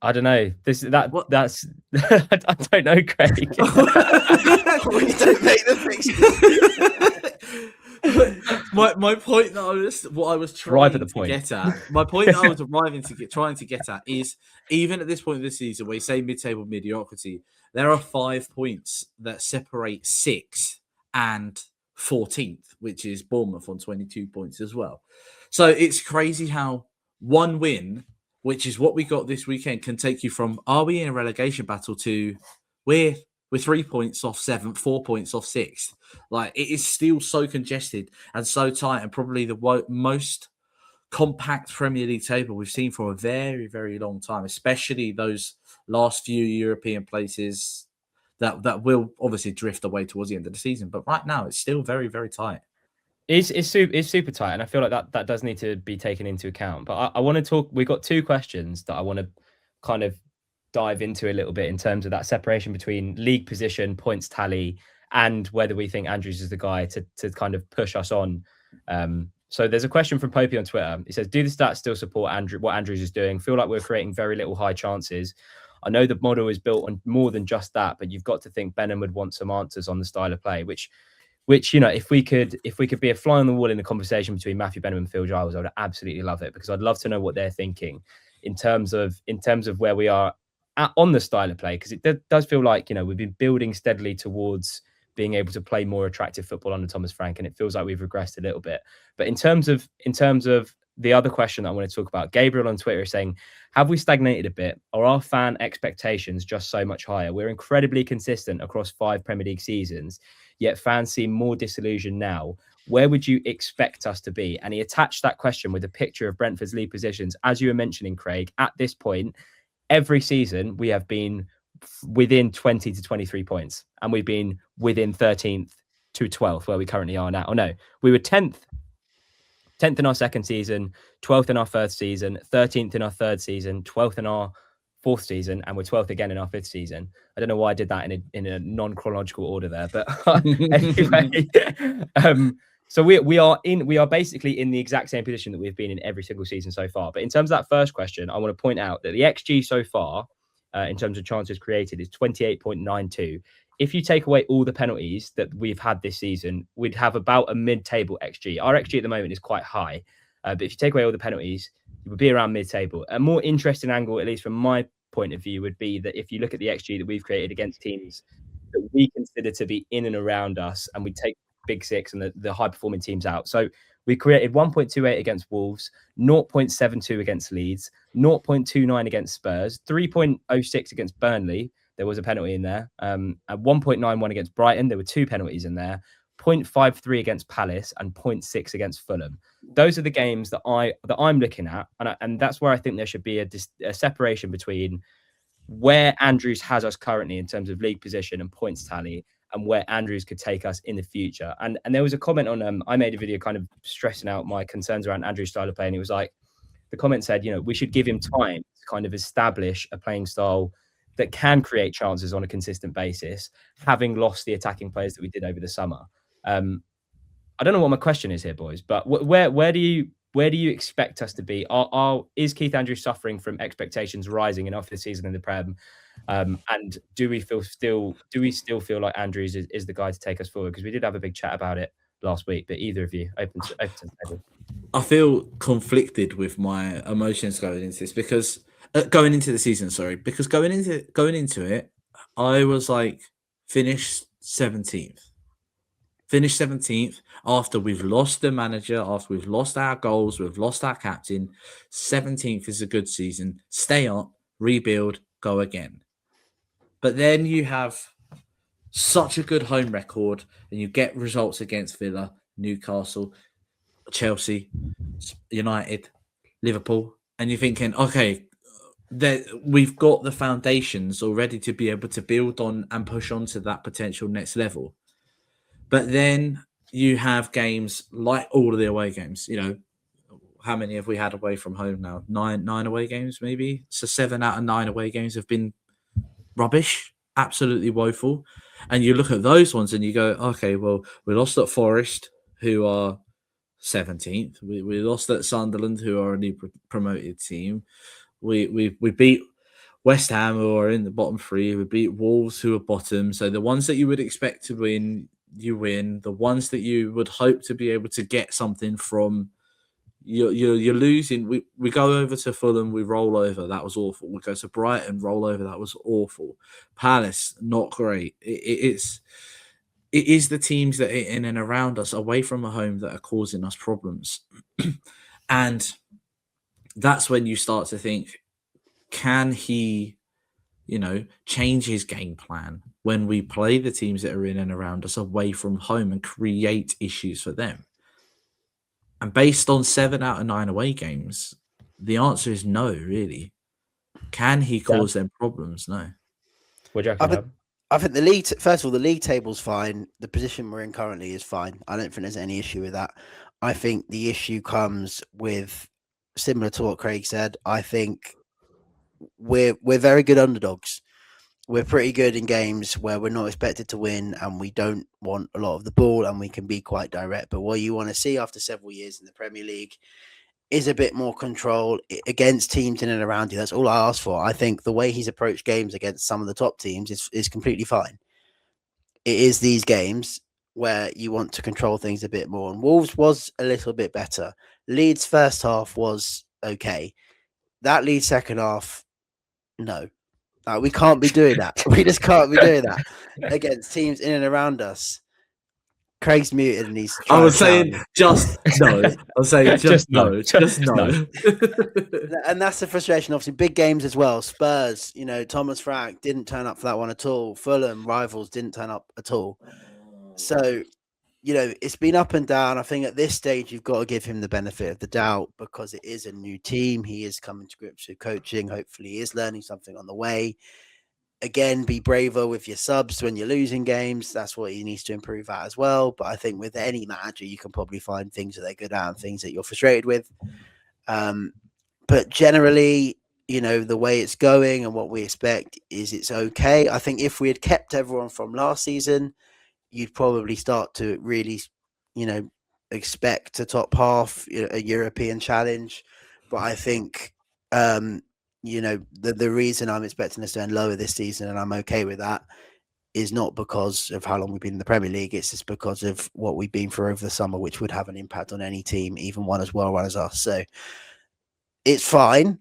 I don't know. That's I don't know, Craig. We don't make the fixtures. My point that I was trying to get at. My point that I was trying to get at is, even at this point of the season, where you say mid-table mediocrity, there are 5 points that separate 6th and 14th, which is Bournemouth on 22 points as well. So it's crazy how one win, which is what we got this weekend, can take you from, are we in a relegation battle, to we're 3 points off 7th, 4 points off 6th. It is still so congested and so tight, and probably the most compact Premier League table we've seen for a very, very long time, especially those last few European places that will obviously drift away towards the end of the season. But right now, it's still very, very tight. It's super tight, and I feel like that does need to be taken into account. But I want to talk. We've got 2 questions that I want to kind of dive into a little bit in terms of that separation between league position, points tally, and whether we think Andrews is the guy to kind of push us on So there's a question from Popey on Twitter. He says, do the stats still support what Andrews is doing? Feel like we're creating very little high chances. I know the model is built on more than just that, but you've got to think Benham would want some answers on the style of play, which if we could be a fly on the wall in the conversation between Matthew Benham and Phil Giles, I would absolutely love it, because I'd love to know what they're thinking in terms of where we are on the style of play, because it does feel like we've been building steadily towards being able to play more attractive football under Thomas Frank, and it feels like we've regressed a little bit. But in terms of the other question that I want to talk about, Gabriel on Twitter is saying, have we stagnated a bit, or are fan expectations just so much higher? We're incredibly consistent across 5 Premier League seasons, yet fans seem more disillusioned now. Where would you expect us to be? And he attached that question with a picture of Brentford's league positions. As you were mentioning, Craig, at this point, every season we have been within 20 to 23 points, and we've been within 13th to 12th, where we currently are now. Oh no, we were 10th in our second season, 12th in our first season, 13th in our third season, 12th in our fourth season, and we're 12th again in our fifth season. I don't know why I did that in a non-chronological order there, but anyway, so we are basically in the exact same position that we've been in every single season so far. But in terms of that first question, I want to point out that the XG so far, in terms of chances created, is 28.92. If you take away all the penalties that we've had this season, we'd have about a mid-table XG. Our XG at the moment is quite high, but if you take away all the penalties, it would be around mid-table. A more interesting angle, at least from my point of view, would be that if you look at the XG that we've created against teams that we consider to be in and around us, and we take Big Six and the high-performing teams out. So we created 1.28 against Wolves, 0.72 against Leeds, 0.29 against Spurs, 3.06 against Burnley. There was a penalty in there. At 1.91 against Brighton, there were 2 penalties in there. 0.53 against Palace and 0.6 against Fulham. Those are the games that I'm looking at, and that's where I think there should be a separation between where Andrews has us currently in terms of league position and points tally, and where Andrews could take us in the future. And there was a comment on I made a video kind of stressing out my concerns around Andrew's style of play, and it was like, the comment said, we should give him time to kind of establish a playing style that can create chances on a consistent basis, having lost the attacking players that we did over the summer. I don't know what my question is here, boys, but where do you expect us to be? Is Keith Andrews suffering from expectations rising enough this season in the Prem? And do we still feel like Andrews is the guy to take us forward? Because we did have a big chat about it last week, but either of you open to the table. I feel conflicted with my emotions going into this, because going into the season, because going into it, I was like, finish 17th after we've lost the manager, after we've lost our goals, we've lost our captain. 17th is a good season. Stay up, rebuild, go again. But then you have such a good home record, and you get results against Villa, Newcastle, Chelsea, United, Liverpool, and you're thinking, okay, we've got the foundations already to be able to build on and push on to that potential next level. But then you have games like all of the away games. How many have we had away from home now? Nine away games, maybe. So 7 out of 9 away games have been rubbish, absolutely woeful. And you look at those ones and you go, okay, well, we lost at Forest, who are 17th. We lost at Sunderland, who are a new promoted team. We beat West Ham, who are in the bottom 3. We beat Wolves, who are bottom. So the ones that you would expect to win, you win. The ones that you would hope to be able to get something from, you're losing. We go over to Fulham, we roll over. That was awful. We go to Brighton, roll over. That was awful. Palace, not great. It is the teams that are in and around us, away from a home, that are causing us problems. And that's when you start to think, can he, change his game plan when we play the teams that are in and around us away from home and create issues for them? And based on 7 out of 9 away games, the answer is no, really. Can he cause them problems? No. What do you reckon? I think the league, first of all, the league table's fine. The position we're in currently is fine. I don't think there's any issue with that. I think the issue comes with, similar to what Craig said, I think we're very good underdogs. we're pretty good in games where we're not expected to win and we don't want a lot of the ball and we can be quite direct. But what you want to see after several years in the Premier League is a bit more control against teams in and around you. That's all I ask for. I think the way he's approached games against some of the top teams is completely fine. It is these games where you want to control things a bit more. And Wolves was a little bit better. Leeds first half was okay. That Leeds second half, no. We can't be doing that. We just can't be doing that against teams in and around us. Craig's muted and he's. I was saying just no. I was saying just no. Just no. And that's the frustration. Obviously, big games as well. Spurs, Thomas Frank didn't turn up for that one at all. Fulham rivals didn't turn up at all. So, it's been up and down. I think at this stage, you've got to give him the benefit of the doubt because it is a new team. He is coming to grips with coaching. Hopefully, he is learning something on the way. Again, be braver with your subs when you're losing games. That's what he needs to improve at as well. But I think with any manager, you can probably find things that they're good at and things that you're frustrated with. But generally, the way it's going and what we expect is it's okay. I think if we had kept everyone from last season, you'd probably start to really, expect a top half, a European challenge. But I think, the reason I'm expecting us to end lower this season, and I'm okay with that, is not because of how long we've been in the Premier League. It's just because of what we've been through over the summer, which would have an impact on any team, even one as well run as us. So it's fine,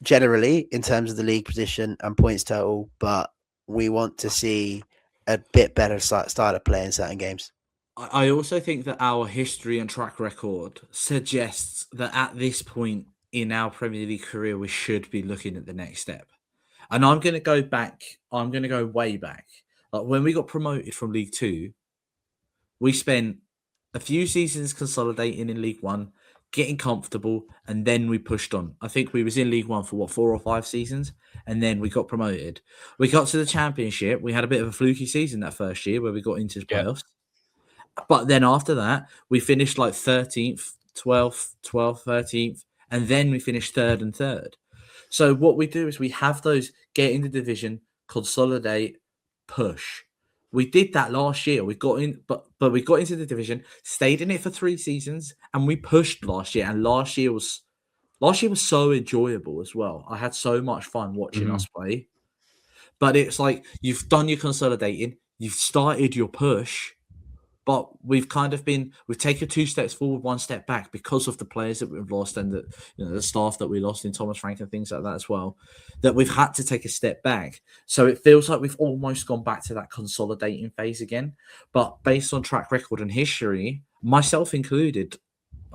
generally, in terms of the league position and points total, but we want to see a bit better start of play in certain games. I also think that our history and track record suggests that at this point in our Premier League career, we should be looking at the next step. And I'm going to go back. I'm going to go way back. Like when we got promoted from League Two, we spent a few seasons consolidating in League One, getting comfortable, and then we pushed on. I think we was in League One for 4 or 5 seasons, and then we got promoted. We got to the Championship. We had a bit of a fluky season that first year where we got into the playoffs. But then after that, we finished like 13th, 12th, 13th, and then we finished 3rd and 3rd. So what we do is we have those get in the division, consolidate, push. We did that last year. We got in, but we got into the division, stayed in it for 3 seasons, and we pushed last year. And last year was so enjoyable as well. I had so much fun watching us play. But it's like you've done your consolidating, you've started your push. But we've taken 2 steps forward, 1 step back because of the players that we've lost and the staff that we lost in Thomas Frank and things like that as well, that we've had to take a step back. So it feels like we've almost gone back to that consolidating phase again. But based on track record and history, myself included,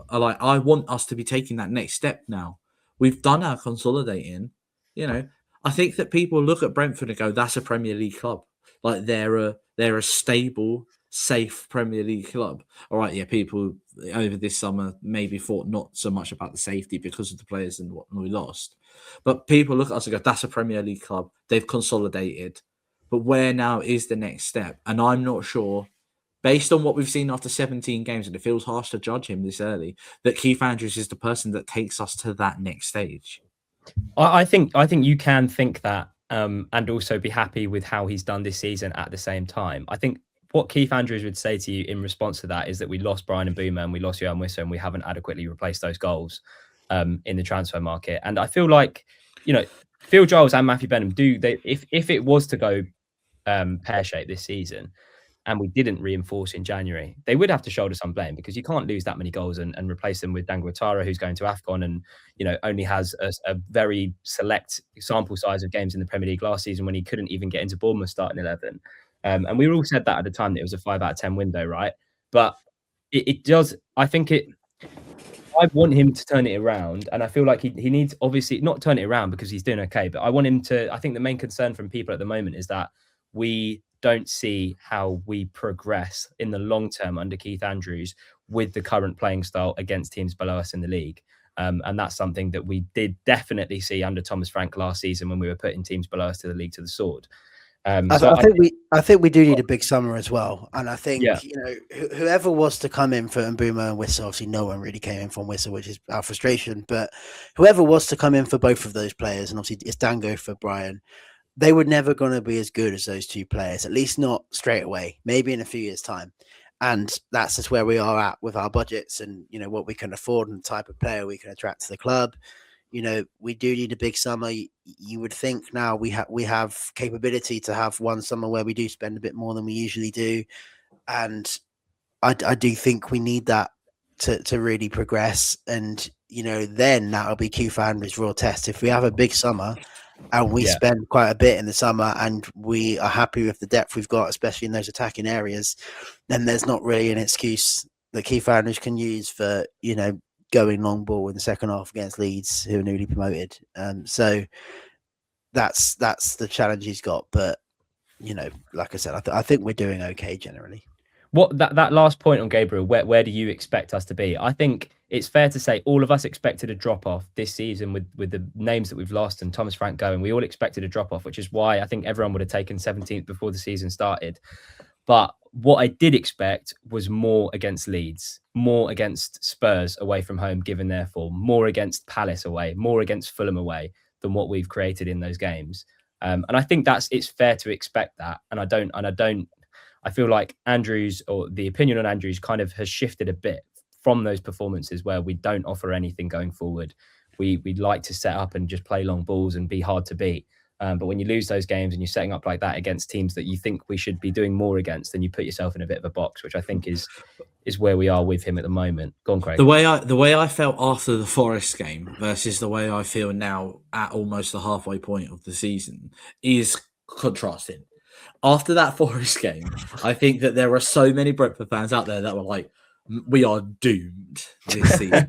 I want us to be taking that next step now. We've done our consolidating. I think that people look at Brentford and go, that's a Premier League club. Like they're a stable, safe Premier League club. All right, yeah, people over this summer maybe thought not so much about the safety because of the players and what we lost. But people look at us and go, that's a Premier League club. They've consolidated. But where now is the next step? And I'm not sure, based on what we've seen after 17 games, and it feels harsh to judge him this early, that Keith Andrews is the person that takes us to that next stage. I think you can think that and also be happy with how he's done this season at the same time. I think what Keith Andrews would say to you in response to that is that we lost Brian and Boomer and we lost Johan Wissa and we haven't adequately replaced those goals in the transfer market. And I feel like, Phil Giles and Matthew Benham if it was to go pear-shaped this season and we didn't reinforce in January, they would have to shoulder some blame because you can't lose that many goals and replace them with Dango Ouattara, who's going to AFCON and, only has a very select sample size of games in the Premier League last season when he couldn't even get into Bournemouth starting 11. And we all said that at the time that it was a 5 out of 10 window, right? But it does. I want him to turn it around, and I feel like he needs, obviously not turn it around because he's doing okay. But I want him to. I think the main concern from people at the moment is that we don't see how we progress in the long term under Keith Andrews with the current playing style against teams below us in the league. And that's something that we did definitely see under Thomas Frank last season when we were putting teams below us to the league to the sword. I think we do need a big summer as well, and I think whoever was to come in for Mbeumo and Wissa, obviously no one really came in from Wissa, which is our frustration. But whoever was to come in for both of those players, and obviously it's Dango for Brian, they were never going to be as good as those two players, at least not straight away, maybe in a few years' time. And that's just where we are at with our budgets and, what we can afford and the type of player we can attract to the club. We do need a big summer. You would think now we have capability to have one summer where we do spend a bit more than we usually do. And I do think we need that to really progress. And, then that'll be Q Foundry's real test. If we have a big summer and we spend quite a bit in the summer and we are happy with the depth we've got, especially in those attacking areas, then there's not really an excuse that Key Founders can use for, going long ball in the second half against Leeds, who are newly promoted. So that's the challenge he's got. But, like I said, I think we're doing okay generally. What that last point on Gabriel, where do you expect us to be? I think it's fair to say all of us expected a drop off this season with the names that we've lost and Thomas Frank going. We all expected a drop off, which is why I think everyone would have taken 17th before the season started. But what I did expect was more against Leeds, more against Spurs away from home, given their form, more against Palace away, more against Fulham away than what we've created in those games. And I think it's fair to expect that. And I feel like Andrews, or the opinion on Andrews, kind of has shifted a bit from those performances where we don't offer anything going forward. We'd like to set up and just play long balls and be hard to beat. But when you lose those games and you're setting up like that against teams that you think we should be doing more against, then you put yourself in a bit of a box, which I think is where we are with him at the moment. Go on, Craig. The way I felt after the Forest game versus the way I feel now at almost the halfway point of the season is contrasting. After that Forest game, I think that there are so many Brentford fans out there that were like, we are doomed this season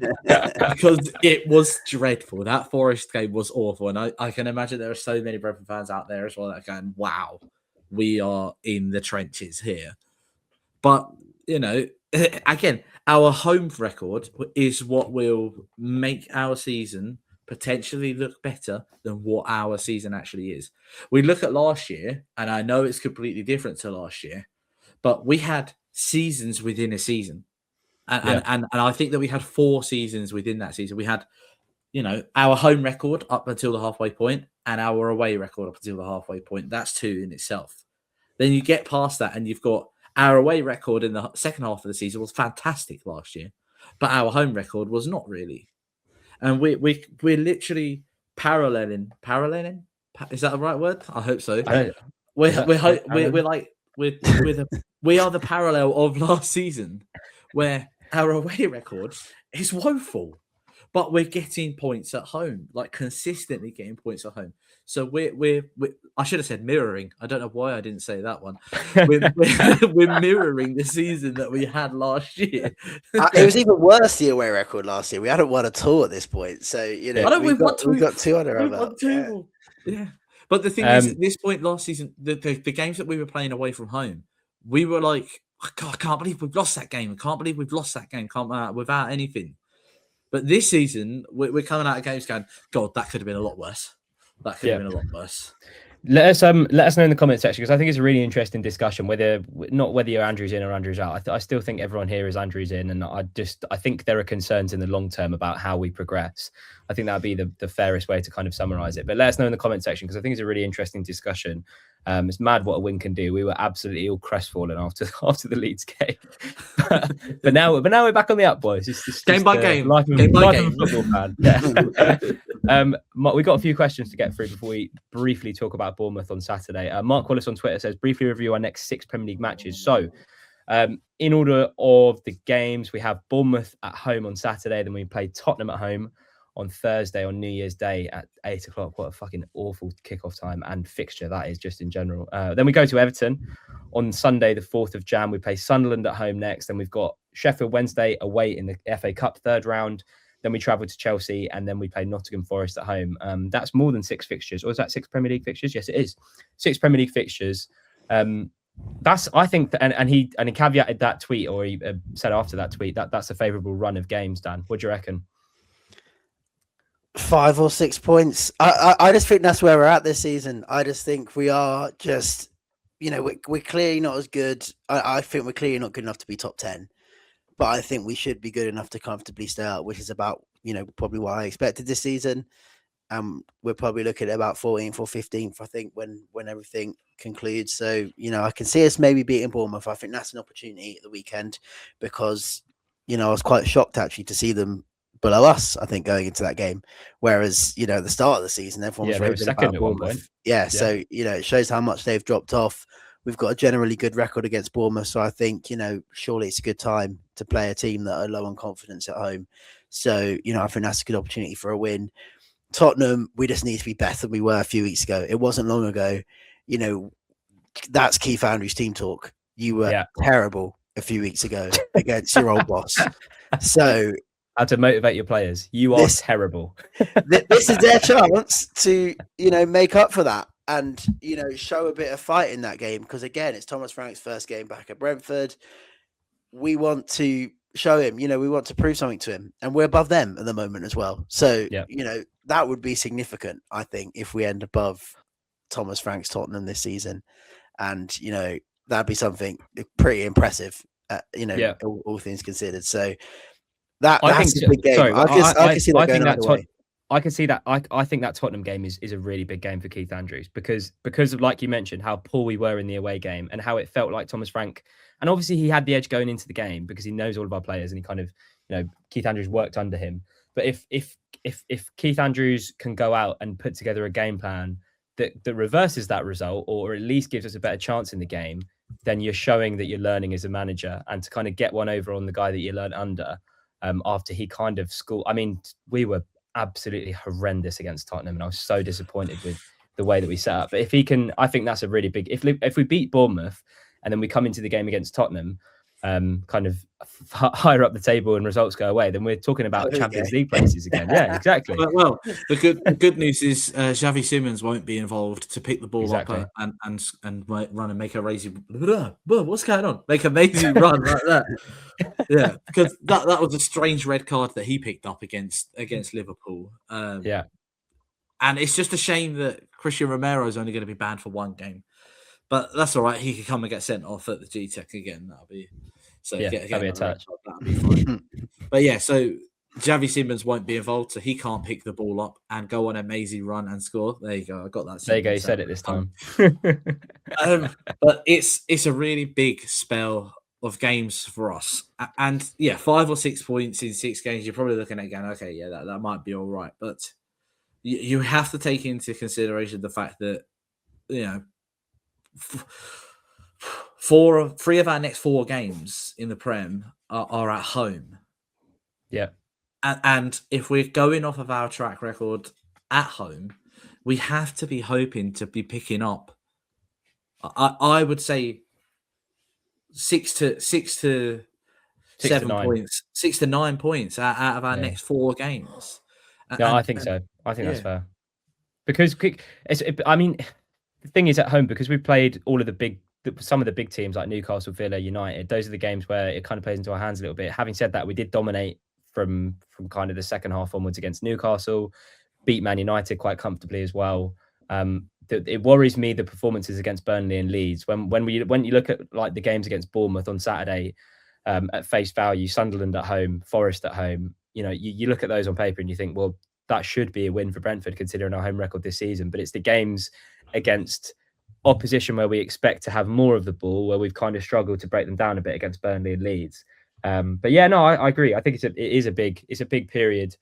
because it was dreadful. That Forest game was awful. And I can imagine there are so many Brentford fans out there as well that are going, wow, we are in the trenches here. But, again, our home record is what will make our season potentially look better than what our season actually is. We look at last year, and I know it's completely different to last year, but we had seasons within a season. And I think that we had 4 seasons within that season. We had, our home record up until the halfway point and our away record up until the halfway point. That's 2 in itself. Then you get past that and you've got our away record in the second half of the season was fantastic last year, but our home record was not really. And we're literally paralleling. Is that the right word? I hope so. We are the parallel of last season, where our away record is woeful, but we're getting points at home, like consistently getting points at home. So we're I should have said mirroring. I don't know why I didn't say that one. We're mirroring the season that we had last year. It was even worse, the away record last year. We hadn't won at all at this point. So, we've got 2 under our belt. Yeah. But the thing is, at this point last season, the games that we were playing away from home, we were like, God, I can't believe we've lost that game. I can't believe we've lost that game without anything. But this season, we're coming out of games going, God, that could have been a lot worse. That could have been a lot worse. Let us know in the comment section, because I think it's a really interesting discussion. Whether you're Andrews in or Andrews out, I still think everyone here is Andrews in, and I think there are concerns in the long term about how we progress. I think that would be the fairest way to kind of summarize it. But let us know in the comment section, because I think it's a really interesting discussion. It's mad what a win can do. We were absolutely all crestfallen after the Leeds game, but now we're back on the up, boys. It's game by game, life of a football fan. Yeah. We got a few questions to get through before we briefly talk about Bournemouth on Saturday. Mark Wallace on Twitter says, briefly review our next 6 Premier League matches. So, in order of the games, we have Bournemouth at home on Saturday. Then we play Tottenham at home on Thursday, on New Year's Day at 8 o'clock. What a fucking awful kickoff time and fixture that is, just in general. Then we go to Everton on Sunday, the 4th of Jan. We play Sunderland at home next. Then we've got Sheffield Wednesday away in the FA Cup third round. Then we travel to Chelsea, and then we play Nottingham Forest at home. That's more than 6 fixtures. Or is that 6 Premier League fixtures? Yes, it is. 6 Premier League fixtures. That's, I think, and he caveated that tweet, or he said after that tweet, that's a favourable run of games. Dan, what do you reckon? 5 or 6 points. I just think that's where we're at this season. I just think we are just, we're clearly not as good. I think we're clearly not good enough to be top 10, but I think we should be good enough to comfortably stay out, which is about, probably what I expected this season. we're probably looking at about 14th or 15th, I think, when everything concludes. So, I can see us maybe beating Bournemouth. I think that's an opportunity at the weekend because, I was quite shocked actually to see them below us, I think, going into that game. Whereas, at the start of the season, everyone was they were raving second about at one point. Bournemouth. Yeah. Yeah. So, it shows how much they've dropped off. We've got a generally good record against Bournemouth. So I think, surely it's a good time to play a team that are low on confidence at home. So, I think that's a good opportunity for a win. Tottenham, we just need to be better than we were a few weeks ago. It wasn't long ago. That's Keith Andrews' team talk. You were terrible a few weeks ago against your old boss. So, how to motivate your players. You are terrible. This is their chance to, make up for that and, show a bit of fight in that game. Because again, it's Thomas Frank's first game back at Brentford. We want to show him, we want to prove something to him, and we're above them at the moment as well. So, that would be significant, I think, if we end above Thomas Frank's Tottenham this season. And, that'd be something pretty impressive, all things considered. So that's a big game. Sorry, I can see that going either way. I can see that. I think that Tottenham game is a really big game for Keith Andrews because of, like you mentioned, how poor we were in the away game and how it felt like Thomas Frank. And obviously he had the edge going into the game because he knows all of our players and he kind of, Keith Andrews worked under him. But if Keith Andrews can go out and put together a game plan that reverses that result or at least gives us a better chance in the game, then you're showing that you're learning as a manager. And to kind of get one over on the guy that you learned under after he kind of schooled. I mean, we were absolutely horrendous against Tottenham and I was so disappointed with the way that we set up. But if he can, I think that's a really big, if we beat Bournemouth and then we come into the game against Tottenham, kind of higher up the table and results go away, then we're talking about Champions League places again. Yeah, exactly. Well, the good news is Xavi Simons won't be involved to pick the ball up and run and make a lazy. What's going on? Make a lazy run like that. Yeah, because that was a strange red card that he picked up against Liverpool. And it's just a shame that Christian Romero is only going to be banned for one game. But that's all right. He could come and get sent off at the G-Tech again. That'll be that'll be a touch. That'll be fine. But yeah, so Xavi Simons won't be involved, so he can't pick the ball up and go on a mazy run and score. There you go. I got that. There you go. You said it this time. But it's a really big spell of games for us, and 5 or 6 points in 6 games. You're probably looking at going, okay, that might be all right, but you have to take into consideration the fact that 3 of our next 4 games in the Prem are at home. Yeah. And if we're going off of our track record at home, we have to be hoping to be picking up. I would say 6 to 7 points, 6 to 9 points out of our next 4 games. I think so. I think that's fair. Because the thing is at home, because we've played all of some of the big teams like Newcastle, Villa, United, those are the games where it kind of plays into our hands a little bit. Having said that, we did dominate from kind of the second half onwards against Newcastle, beat Man United quite comfortably as well. It worries me, the performances against Burnley and Leeds. When you look at like the games against Bournemouth on Saturday, at face value, Sunderland at home, Forest at home, you look at those on paper and you think, well, that should be a win for Brentford considering our home record this season. But it's the games against opposition where we expect to have more of the ball, where we've kind of struggled to break them down a bit against Burnley and Leeds. But yeah, no, I agree. I think it is a big period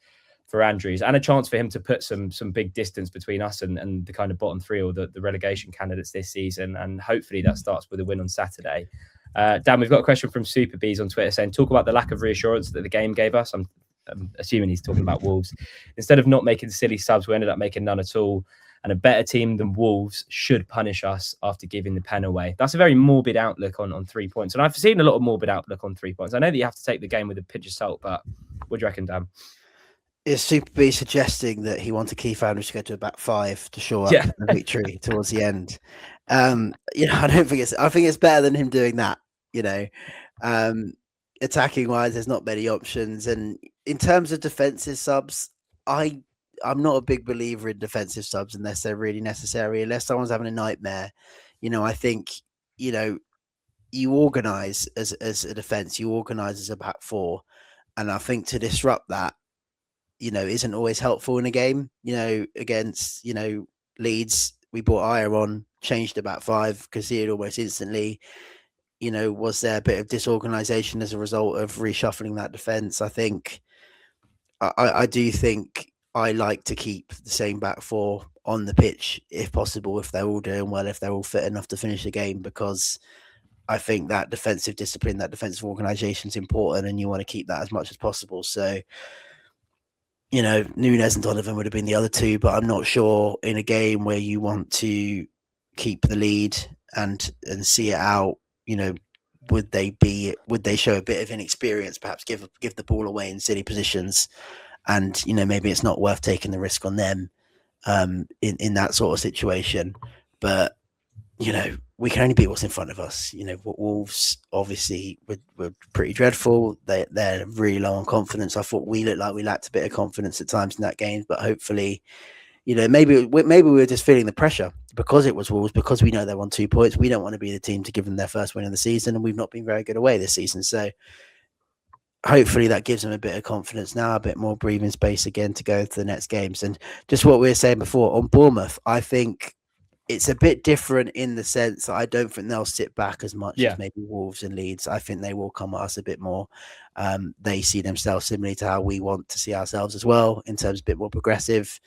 for Andrews and a chance for him to put some big distance between us and the kind of bottom 3 or the relegation candidates this season. And hopefully that starts with a win on Saturday. Dan, we've got a question from Super Bees on Twitter saying, talk about the lack of reassurance that the game gave us. I'm assuming he's talking about Wolves. Instead of not making silly subs, we ended up making none at all. And a better team than Wolves should punish us after giving the pen away. That's a very morbid outlook on 3 points. And I've seen a lot of morbid outlook on 3 points. I know that you have to take the game with a pinch of salt, but what do you reckon, Dan? Is Super B suggesting that he wanted Keith Andrews to go to a back 5 to shore up the victory towards the end? I think it's better than him doing that. Attacking wise, there's not many options. And in terms of defensive subs, I'm not a big believer in defensive subs unless they're really necessary, unless someone's having a nightmare. I think, you organise as a defence, you organise as a back 4. And I think to disrupt that, isn't always helpful in a game. Against Leeds, we brought Ayer on, changed about 5, conceded almost instantly. Was there a bit of disorganisation as a result of reshuffling that defence? I think I do think I like to keep the same back 4 on the pitch if possible, if they're all doing well, if they're all fit enough to finish the game, because I think that defensive discipline, that defensive organisation is important, and you want to keep that as much as possible. So, Nunes and Donovan would have been the other 2, but I'm not sure in a game where you want to keep the lead and see it out. Would they show a bit of inexperience, perhaps give the ball away in silly positions, and maybe it's not worth taking the risk on them in that sort of situation. But we can only beat what's in front of us. Wolves obviously were pretty dreadful. They're really low on confidence. I thought we looked like we lacked a bit of confidence at times in that game, but hopefully, maybe we were just feeling the pressure because it was Wolves, because we know they're on 2 points. We don't want to be the team to give them their first win of the season, and we've not been very good away this season. So hopefully that gives them a bit of confidence now, a bit more breathing space again to go to the next games. And just what we were saying before on Bournemouth, I think it's a bit different in the sense that I don't think they'll sit back as much as maybe Wolves and Leeds. I think they will come at us a bit more. They see themselves similarly to how we want to see ourselves as well, in terms of a bit more progressive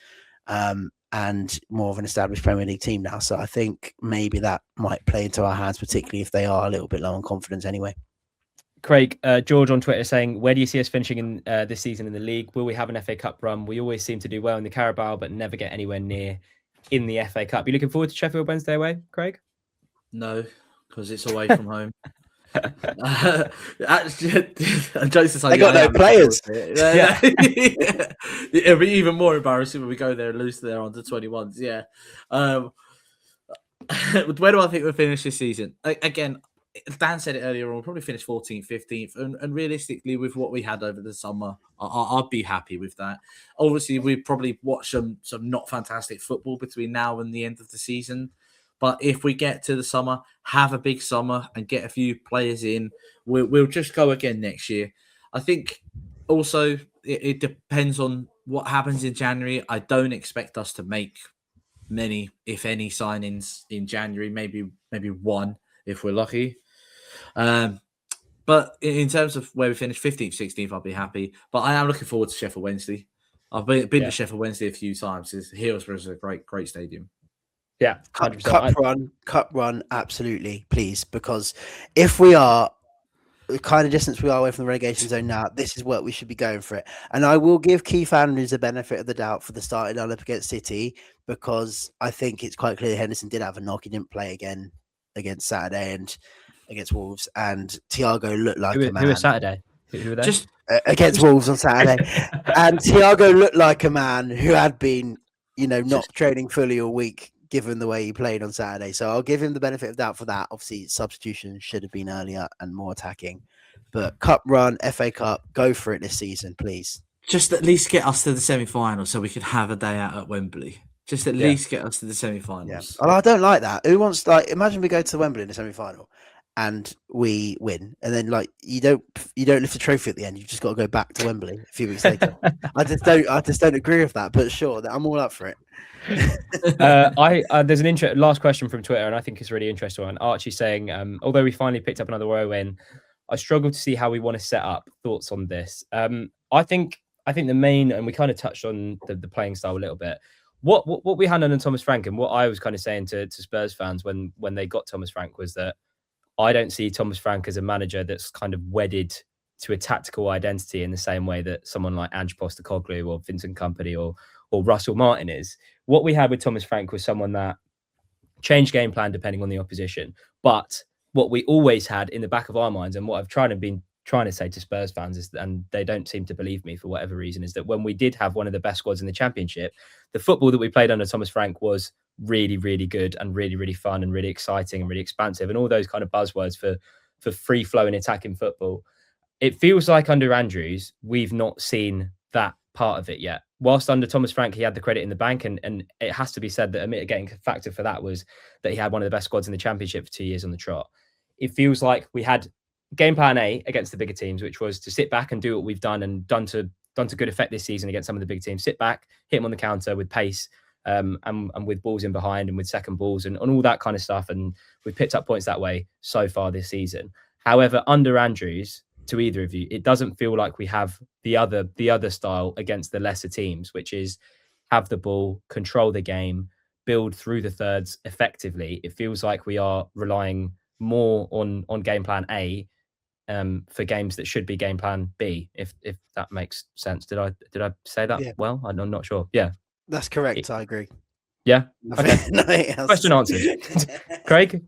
and more of an established Premier League team now. So I think maybe that might play into our hands, particularly if they are a little bit low on confidence anyway. Craig, George on Twitter saying, where do you see us finishing in this season in the league? Will we have an FA Cup run? We always seem to do well in the Carabao, but never get anywhere near in the FA Cup. You looking forward to Sheffield Wednesday away, Craig? No, because it's away from home. Jokes aside, they got no players. Yeah. It'll be even more embarrassing when we go there and lose to their under 21s. Yeah. Where do I think we'll finish this season? Again, Dan said it earlier on, we'll probably finish 14th, 15th. And realistically, with what we had over the summer, I'd be happy with that. Obviously, we probably watch some not fantastic football between now and the end of the season. But if we get to the summer, have a big summer and get a few players in, we'll just go again next year. I think also it depends on what happens in January. I don't expect us to make many, if any, signings in January. Maybe one if we're lucky. But in terms of where we finish, 15th, 16th, I'll be happy. But I am looking forward to Sheffield Wednesday. I've been to Sheffield Wednesday a few times. Hillsborough is a great stadium. Yeah, cup run, absolutely, please. Because if we are the kind of distance we are away from the relegation zone now, this is what we should be going for it. And I will give Keith Andrews the benefit of the doubt for the starting lineup against City, because I think it's quite clear that Henderson did have a knock. He didn't play again against Saturday and against Wolves, and Thiago looked like a man. Who was Saturday? Who were they? Just against Wolves on Saturday. And Thiago looked like a man who had been, not training fully all week, given the way he played on Saturday. So I'll give him the benefit of doubt for that. Obviously, substitution should have been earlier and more attacking. But cup run, FA Cup, go for it this season, please. Just at least get us to the semi-final so we could have a day out at Wembley. Just at least get us to the semi-finals. Yeah. I don't like that. Who wants, imagine we go to Wembley in the semi-final and we win, and then you don't lift the trophy at the end. You've just got to go back to Wembley a few weeks later. I just don't agree with that. But sure, I'm all up for it. There's an last question from Twitter, and I think it's really interesting one. Archie saying, although we finally picked up another away win, I struggle to see how we want to set up. Thoughts on this? I think the main, and we kind of touched on the playing style a little bit. What we had under Thomas Frank, and what I was kind of saying to Spurs fans when they got Thomas Frank, was that I don't see Thomas Frank as a manager that's kind of wedded to a tactical identity in the same way that someone like Ange Postecoglou or Vincent Kompany or Russell Martin is. What we had with Thomas Frank was someone that changed game plan depending on the opposition. But what we always had in the back of our minds, and what I've been trying to say to Spurs fans is, and they don't seem to believe me for whatever reason, is that when we did have one of the best squads in the Championship, the football that we played under Thomas Frank was really, really good and really, really fun and really exciting and really expansive and all those kind of buzzwords for free-flowing attacking football. It feels like under Andrews, we've not seen that part of it yet. Whilst under Thomas Frank, he had the credit in the bank, and it has to be said that a mitigating factor for that was that he had one of the best squads in the Championship for 2 years on the trot. It feels like we had game plan A against the bigger teams, which was to sit back and do what we've done to done to good effect this season against some of the big teams. Sit back, hit them on the counter with pace, and with balls in behind and with second balls and all that kind of stuff. And we've picked up points that way so far this season. However, under Andrews, to either of you, it doesn't feel like we have the other style against the lesser teams, which is have the ball, control the game, build through the thirds effectively. It feels like we are relying more on game plan A for games that should be game plan B, if that makes sense. Did I say that well? I'm not sure. Yeah. That's correct. I agree. Yeah. Okay. Question answered. Craig?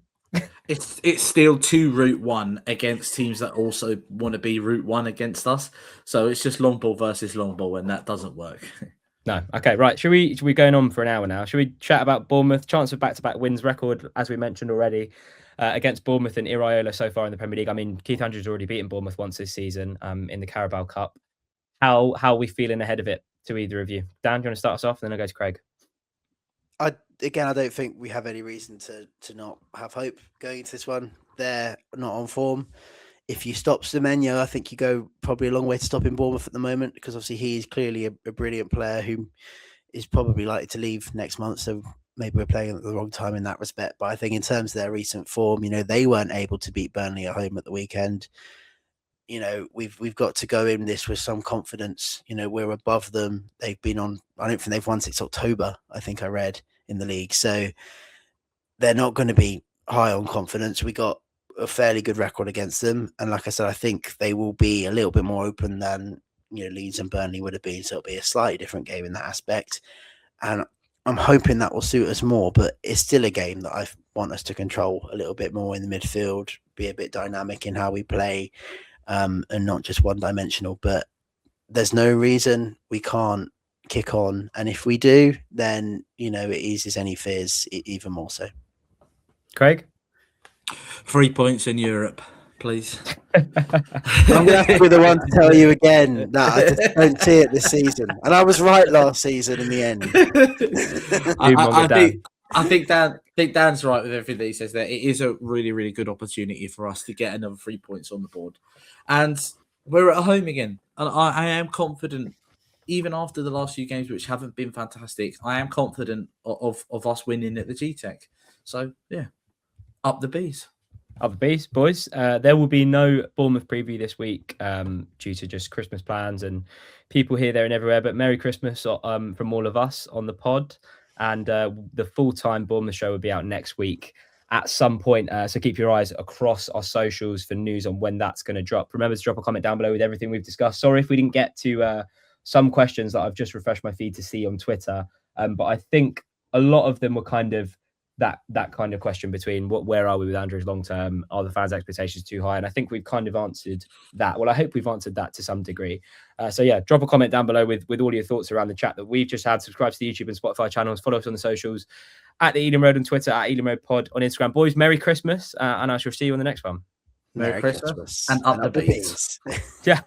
It's still 2 route 1 against teams that also want to be route 1 against us. So it's just long ball versus long ball, and that doesn't work. No. Okay, right. Should we going on for an hour now? Should we chat about Bournemouth? Chance of back-to-back wins record, as we mentioned already, against Bournemouth and Iraola so far in the Premier League. I mean, Keith Andrews has already beaten Bournemouth once this season in the Carabao Cup. How are we feeling ahead of it to either of you? Dan, do you want to start us off? And then I'll go to Craig. I don't think we have any reason to not have hope going into this one. They're not on form. If you stop Semenyo, I think you go probably a long way to stopping Bournemouth at the moment, because obviously he's clearly a brilliant player who is probably likely to leave next month. So maybe we're playing at the wrong time in that respect. But I think in terms of their recent form, they weren't able to beat Burnley at home at the weekend. We've got to go in this with some confidence. We're above them. They've been on, I don't think they've won since October, I think I read, in the league. So they're not going to be high on confidence. We got a fairly good record against them. And like I said, I think they will be a little bit more open than, Leeds and Burnley would have been. So it'll be a slightly different game in that aspect. And I'm hoping that will suit us more, but it's still a game that I want us to control a little bit more in the midfield, be a bit dynamic in how we play, and not just one-dimensional. But there's no reason we can't kick on, and if we do, then it eases any fears even more so. Craig? 3 points in Europe, please. I'm gonna have to be the one to tell you again that I just don't see it this season, and I was right last season in the end. I think Dan's right with everything that he says there. It is a really, really good opportunity for us to get another 3 points on the board. And we're at home again. And I am confident, even after the last few games, which haven't been fantastic, I am confident of us winning at the G-Tech. So, yeah, up the bees. Up the bees, boys. There will be no Bournemouth preview this week due to just Christmas plans and people here, there and everywhere. But Merry Christmas from all of us on the pod. And the full-time Bournemouth show will be out next week at some point. So keep your eyes across our socials for news on when that's going to drop. Remember to drop a comment down below with everything we've discussed. Sorry if we didn't get to some questions that I've just refreshed my feed to see on Twitter. But I think a lot of them were kind of that kind of question between where are we with Andrews long term? Are the fans' expectations too high? And I think we've kind of answered that. Well, I hope we've answered that to some degree. So yeah, drop a comment down below with all your thoughts around the chat that we've just had. Subscribe to the YouTube and Spotify channels. Follow us on the socials at the Ealing Road on Twitter, at Ealing Road Pod on Instagram. Boys, Merry Christmas, and I shall see you on the next one. Merry Christmas and up the bees. Yeah.